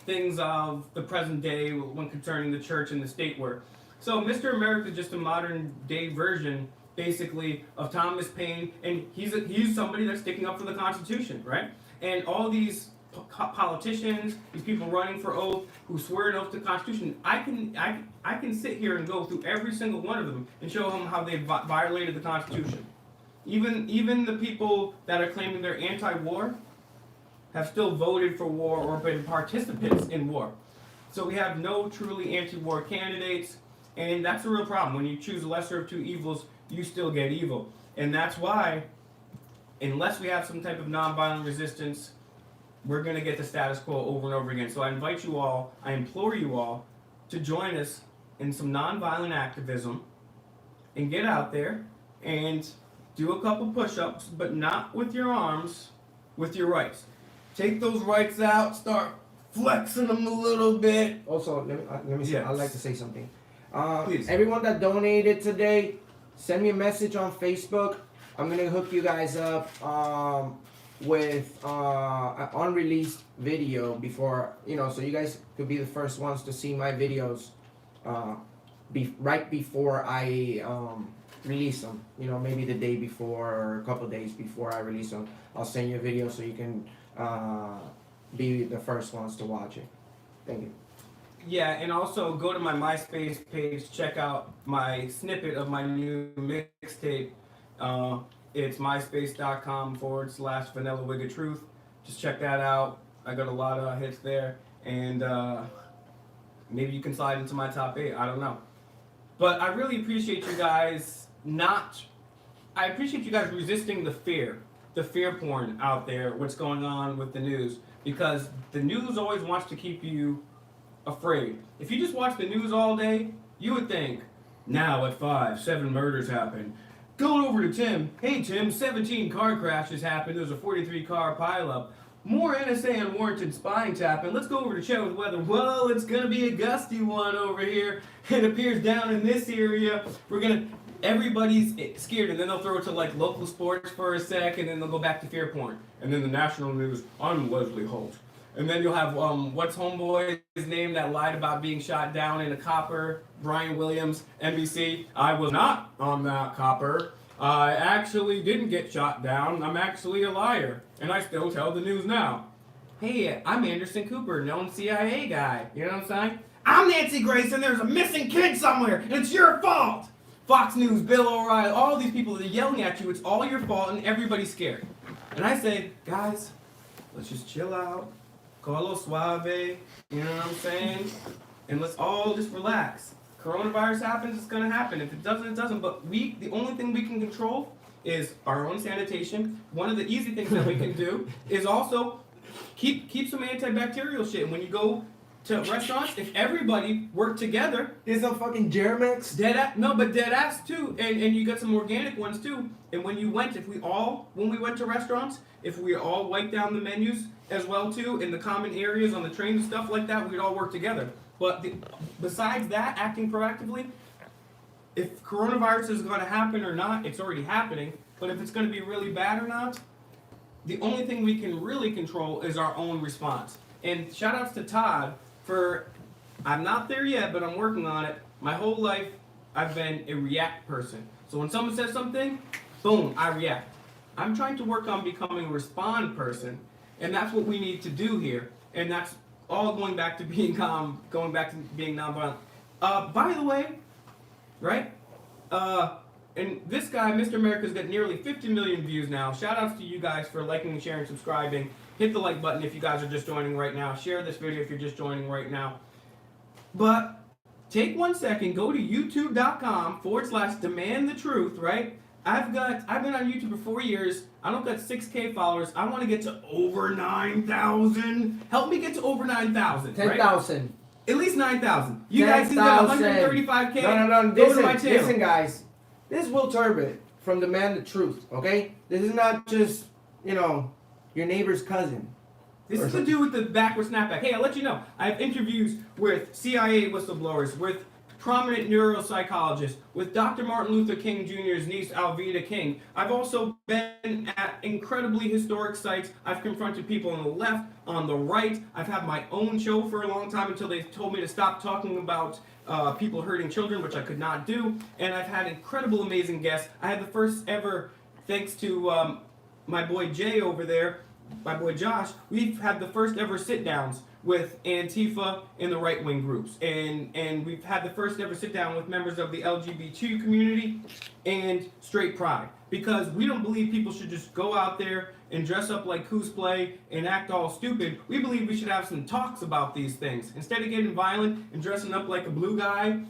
things of the present day when concerning the church and the state were. So Mr. America is just a modern day version, basically, of Thomas Paine, and he's somebody that's sticking up for the Constitution, right? And all these politicians, these people running for oath, who swear an oath to the Constitution, I can sit here and go through every single one of them and show them how they violated the Constitution. Even the people that are claiming they're anti-war have still voted for war or been participants in war. So we have no truly anti-war candidates. And that's a real problem. When you choose a lesser of two evils, you still get evil. And that's why, unless we have some type of nonviolent resistance, we're going to get the status quo over and over again. So I invite you all, I implore you all, to join us in some nonviolent activism and get out there and do a couple push-ups, but not with your arms, with your rights. Take those rights out, start flexing them a little bit. Also, let me say, Yes. I'd like to say something. Please. Everyone that donated today, send me a message on Facebook. I'm gonna hook you guys up with an unreleased video before, so you guys could be the first ones to see my videos right before I release them. Maybe the day before or a couple days before I release them. I'll send you a video so you can be the first ones to watch it. Thank you. Yeah, and also go to my MySpace page, check out my snippet of my new mixtape. It's myspace.com/VanillaWigATruth. Just check that out. I got a lot of hits there, and maybe you can slide into my top 8. I don't know. But I really appreciate you guys I appreciate you guys resisting the fear porn out there, what's going on with the news, because the news always wants to keep you afraid. If you just watch the news all day, you would think, now at 5, 7 murders happened. Going over to Tim. Hey Tim, 17 car crashes happened. There's a 43 car pileup. More NSA unwarranted spying happened. Let's go over to check with weather. Well, it's gonna be a gusty one over here. It appears down in this area. Everybody's scared, and then they'll throw it to like local sports for a sec, and then they'll go back to fear porn. And then the national news, I'm Leslie Holt. And then you'll have, what's homeboy's name that lied about being shot down in a copper? Brian Williams, NBC. I was not on that copper. I actually didn't get shot down. I'm actually a liar. And I still tell the news now. Hey, I'm Anderson Cooper, known CIA guy. You know what I'm saying? I'm Nancy Grace, and there's a missing kid somewhere, and it's your fault. Fox News, Bill O'Reilly, all these people that are yelling at you, it's all your fault, and everybody's scared. And I say, guys, let's just chill out. Colo suave, you know what I'm saying? And let's all just relax. Coronavirus happens, it's gonna happen. If it doesn't, it doesn't. But the only thing we can control is our own sanitation. One of the easy things that we can do is also keep some antibacterial shit. And when you go to restaurants, if everybody worked together, There's some fucking Germex. dead ass too, and you got some organic ones too. And when we went to restaurants, if we all wiped down the menus as well too, in the common areas on the trains and stuff like that, we'd all work together. But besides that, acting proactively, if coronavirus is going to happen or not, it's already happening. But if it's going to be really bad or not, the only thing we can really control is our own response. And shout outs to Todd for, I'm not there yet, but I'm working on it. My whole life, I've been a react person. So when someone says something, boom, I react. I'm trying to work on becoming a respond person, and that's what we need to do here. And that's all going back to being calm, going back to being nonviolent. By the way, right? And this guy, Mr. America's got nearly 50 million views now. Shout outs to you guys for liking, sharing, subscribing. Hit the like button if you guys are just joining right now. Share this video if you're just joining right now. But take 1 second, go to youtube.com/demand the truth, right? I've been on YouTube for 4 years. I don't got 6K followers. I want to get to over 9,000. Help me get to over 9,000. 10,000. Right? At least 9,000. You guys can get 135K. No. Go to my channel. Listen, guys. This is Will Turbot from Demand the Truth, okay? This is not just, your neighbor's cousin. This is to do with the backward snapback. Hey, I'll let you know. I have interviews with CIA whistleblowers, with prominent neuropsychologists, with Dr. Martin Luther King Jr.'s niece, Alveda King. I've also been at incredibly historic sites. I've confronted people on the left, on the right. I've had my own show for a long time until they told me to stop talking about people hurting children, which I could not do. And I've had incredible, amazing guests. I had the first ever, thanks to my boy Jay over there, my boy Josh, we've had the first ever sit-downs with Antifa and the right-wing groups. And we've had the first ever sit-down with members of the LGBT community and straight pride. Because we don't believe people should just go out there and dress up like cosplay and act all stupid. We believe we should have some talks about these things. Instead of getting violent and dressing up like a blue guy,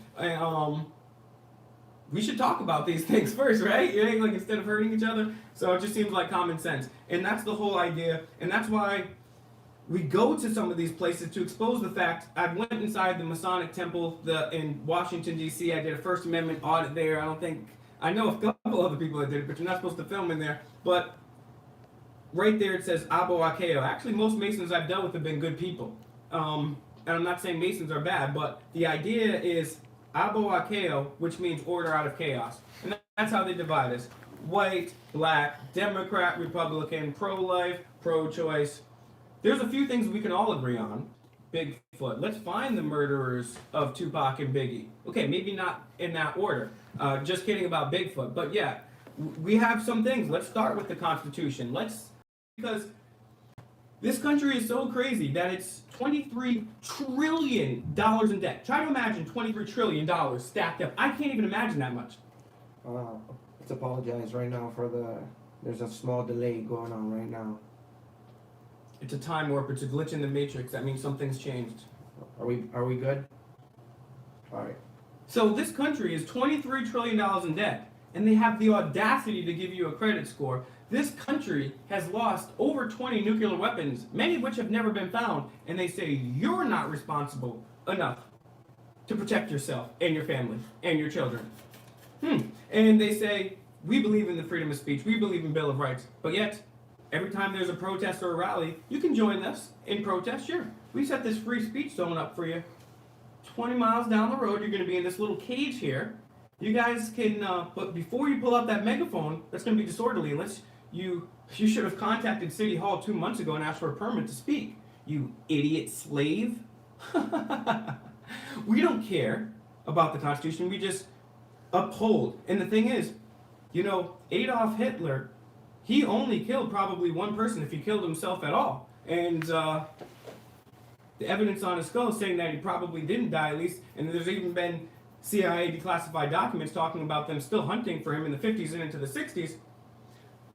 we should talk about these things first, right? Like instead of hurting each other. So it just seems like common sense. And that's the whole idea. And that's why we go to some of these places to expose the fact. I went inside the Masonic Temple in Washington, D.C. I did a First Amendment audit there. I know a couple other people that did it, but you're not supposed to film in there. But right there it says Abo Akeo. Actually, most Masons I've dealt with have been good people. And I'm not saying Masons are bad, but the idea is Abo Akeo, which means order out of chaos. And that's how they divide us. White, black, Democrat, Republican, pro-life, pro-choice. There's a few things we can all agree on. Bigfoot. Let's find the murderers of Tupac and Biggie. Okay, maybe not in that order. Just kidding about Bigfoot. But yeah, we have some things. Let's start with the Constitution. Because this country is so crazy that it's $23 trillion in debt. Try to imagine $23 trillion stacked up. I can't even imagine that much. Let's apologize right now there's a small delay going on right now. It's a time warp. It's a glitch in the matrix. That means something's changed. Are we good? All right. So this country is $23 trillion in debt, and they have the audacity to give you a credit score. This country has lost over 20 nuclear weapons, many of which have never been found, and they say you're not responsible enough to protect yourself and your family and your children. And they say, we believe in the freedom of speech, we believe in Bill of Rights, but yet, every time there's a protest or a rally, you can join us in protest, sure. We set this free speech zone up for you. 20 miles down the road, you're going to be in this little cage here. You guys can, but before you pull out that megaphone, that's going to be disorderly, unless you should have contacted City Hall 2 months ago and asked for a permit to speak. You idiot slave. We don't care about the Constitution, we just uphold. And the thing is, Adolf Hitler, he only killed probably one person if he killed himself at all. And the evidence on his skull is saying that he probably didn't die at least. And there's even been CIA declassified documents talking about them still hunting for him in the 50s and into the 60s.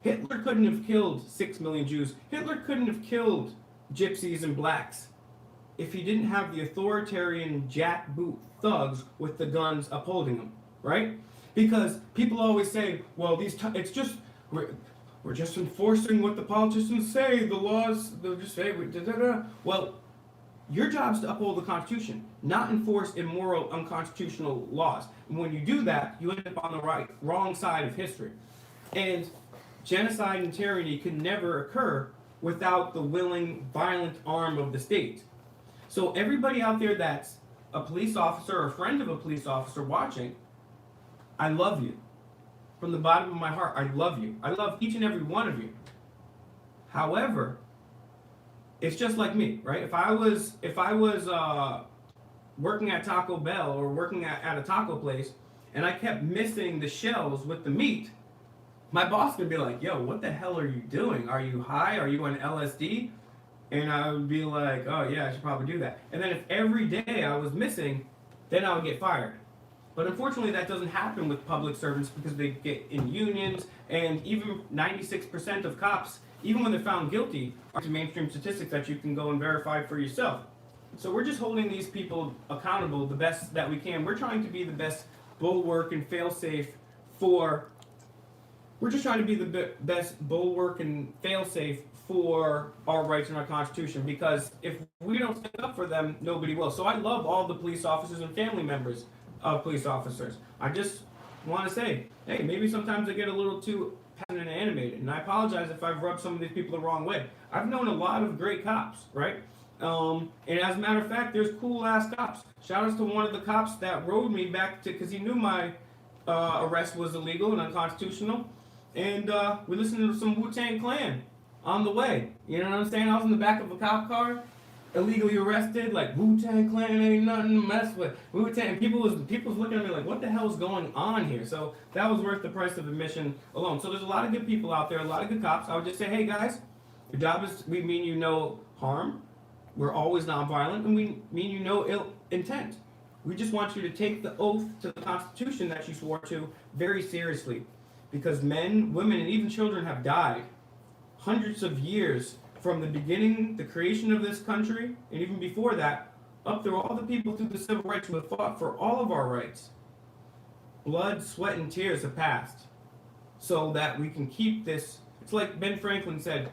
Hitler couldn't have killed 6 million Jews. Hitler couldn't have killed gypsies and blacks if he didn't have the authoritarian jackboot thugs with the guns upholding him, right? Because people always say, well, it's just... We're just enforcing what the politicians say, the laws, they'll just say, Well, your job is to uphold the Constitution, not enforce immoral, unconstitutional laws. And when you do that, you end up on the wrong side of history. And genocide and tyranny can never occur without the willing, violent arm of the state. So everybody out there that's a police officer or a friend of a police officer watching, I love you. from the bottom of my heart, I love you. I love each and every one of you. However, it's just like me, right? If I was working at Taco Bell or working at a taco place, and I kept missing the shells with the meat, my boss would be like, "Yo, what the hell are you doing? Are you high? Are you on LSD?" And I would be like, "Oh yeah, I should probably do that." And then if every day I was missing, then I would get fired. But unfortunately, that doesn't happen with public servants because they get in unions, and even 96% of cops, even when they're found guilty, are to mainstream statistics that you can go and verify for yourself. So we're just holding these people accountable the best that we can. We're trying to be the best bulwark and fail-safe for. We're just trying to be the best bulwark and fail-safe for our rights and our Constitution, because if we don't stand up for them, nobody will. So I love all the police officers and family members of police officers. I just want to say, hey, maybe sometimes I get a little too passionate and animated, and I apologize if I've rubbed some of these people the wrong way. I've known a lot of great cops, right? And as a matter of fact, there's cool-ass cops. Shout outs to one of the cops that rode me back to, because he knew my arrest was illegal and unconstitutional. And we listened to some Wu-Tang Clan on the way. You know what I'm saying? I was in the back of a cop car, illegally arrested, like, Wu-Tang Clan ain't nothing to mess with. Wu-Tang, people was looking at me like, what the hell's going on here? So that was worth the price of admission alone. So there's a lot of good people out there, a lot of good cops. I would just say, hey guys, your job is, we mean you no harm. We're always nonviolent, and we mean you no ill intent. We just want you to take the oath to the Constitution that you swore to very seriously. Because men, women, and even children have died hundreds of years from the beginning, the creation of this country, and even before that, up through all the people through the civil rights who have fought for all of our rights. Blood, sweat, and tears have passed so that we can keep this. It's like Ben Franklin said,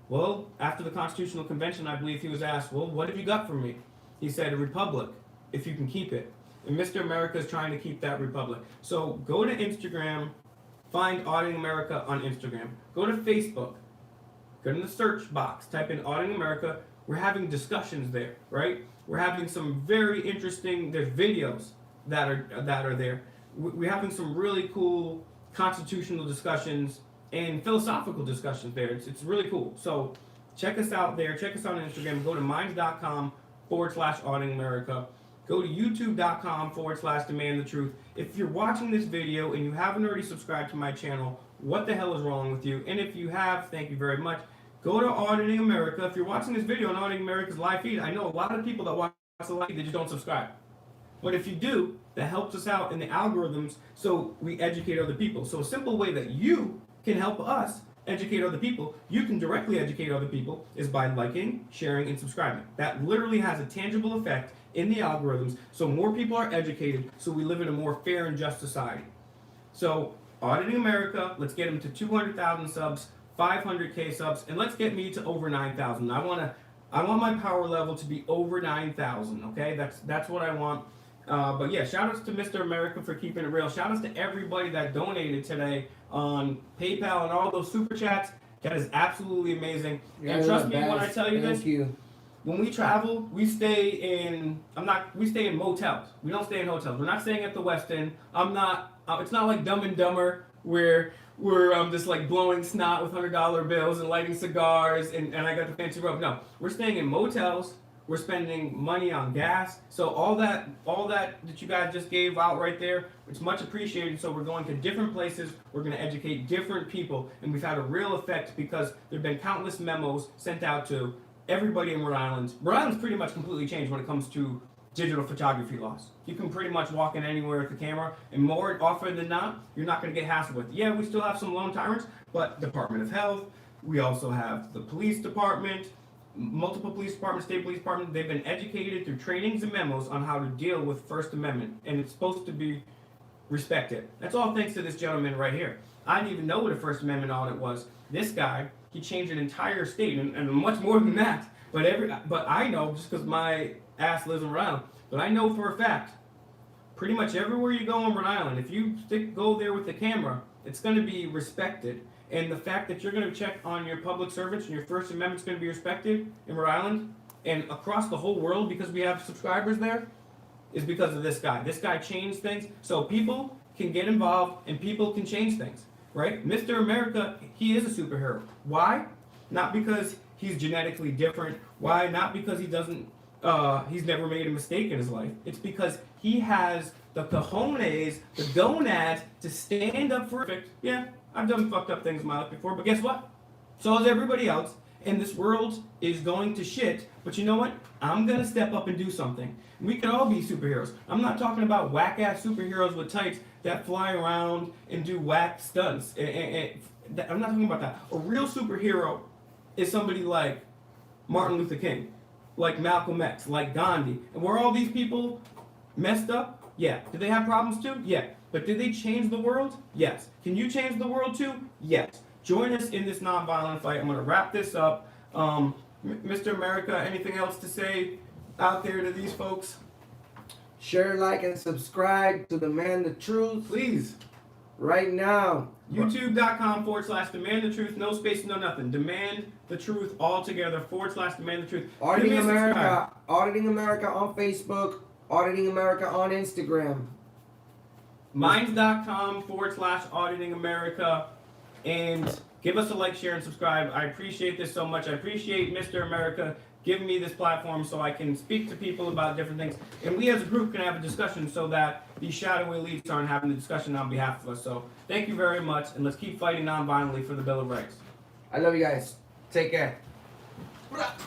well, after the Constitutional Convention, I believe he was asked, well, what have you got for me? He said, a republic, if you can keep it. And Mr. America is trying to keep that republic. So go to Instagram, find Auditing America on Instagram. Go to Facebook, go in the search box, type in Auditing America. We're having discussions there, right? We're having some very interesting, there's videos that are there. We're having some really cool constitutional discussions and philosophical discussions there. It's really cool. So check us out there. Check us out on Instagram. Go to minds.com/Auditing America. Go to youtube.com/Demand the Truth. If you're watching this video and you haven't already subscribed to my channel, what the hell is wrong with you? And if you have, thank you very much. Go to Auditing America. If you're watching this video on Auditing America's live feed, I know a lot of people that watch the live feed, they just don't subscribe. But if you do, that helps us out in the algorithms so we educate other people. So a simple way that you can help us educate other people, you can directly educate other people, is by liking, sharing, and subscribing. That literally has a tangible effect in the algorithms, so more people are educated, so we live in a more fair and just society. So, Auditing America, let's get them to 200,000 subs, 500K subs, and let's get me to over 9,000. I want my power level to be over 9,000, okay? That's what I want. But yeah, shout outs to Mr. America for keeping it real. Shout outs to everybody that donated today on PayPal and all those super chats. That is absolutely amazing. And trust me when I tell you this. When we travel, we stay in motels. We don't stay in hotels. We're not staying at the Westin. It's not like Dumb and Dumber where we're just like blowing snot with $100 bills and lighting cigars and I got the fancy robe. No, we're staying in motels. We're spending money on gas. So all that you guys just gave out right there, it's much appreciated. So we're going to different places. We're going to educate different people. And we've had a real effect because there have been countless memos sent out to everybody in Rhode Island. Rhode Island's pretty much completely changed when it comes to digital photography laws. You can pretty much walk in anywhere with the camera, and more often than not, you're not going to get hassled with. Yeah, we still have some lone tyrants, but Department of Health, we also have the police department, multiple police departments, state police department. They've been educated through trainings and memos on how to deal with First Amendment, and it's supposed to be respected. That's all thanks to this gentleman right here. I didn't even know what a First Amendment audit was. This guy, he changed an entire state, and much more than that. But I know, just because my ass lives around, but I know for a fact, pretty much everywhere you go on Rhode Island, if you go there with the camera, it's going to be respected. And the fact that you're going to check on your public servants and your First Amendment's going to be respected in Rhode Island and across the whole world because we have subscribers there is because of this guy. This guy changed things. So people, can get involved and people can change things, right? Mr. America, he is a superhero. Why? Not because he's genetically different. Why? Not because he doesn't, he's never made a mistake in his life. It's because he has the cojones, the gonads to stand up for it. Yeah, I've done fucked up things in my life before, but guess what? So is everybody else. And this world is going to shit. But you know what? I'm going to step up and do something. We can all be superheroes. I'm not talking about whack-ass superheroes with tights that fly around and do whack stunts. I'm not talking about that. A real superhero is somebody like Martin Luther King, like Malcolm X, like Gandhi. And were all these people messed up? Yeah. Did they have problems too? Yeah. But did they change the world? Yes. Can you change the world too? Yes. Join us in this nonviolent fight. I'm going to wrap this up. Mr. America, anything else to say out there to these folks? Share, like, and subscribe to Demand the Truth. Please. Right now. YouTube.com/Demand the Truth. No space, no nothing. Demand the Truth all together /Demand the Truth. Auditing America. Auditing America on Facebook. Auditing America on Instagram. Minds.com /Auditing America. And give us a like, share, and subscribe. I appreciate this so much. I appreciate Mr. America giving me this platform so I can speak to people about different things. And we as a group can have a discussion so that these shadowy elites aren't having the discussion on behalf of us. So thank you very much, and let's keep fighting nonviolently for the Bill of Rights. I love you guys. Take care.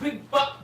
Big buck.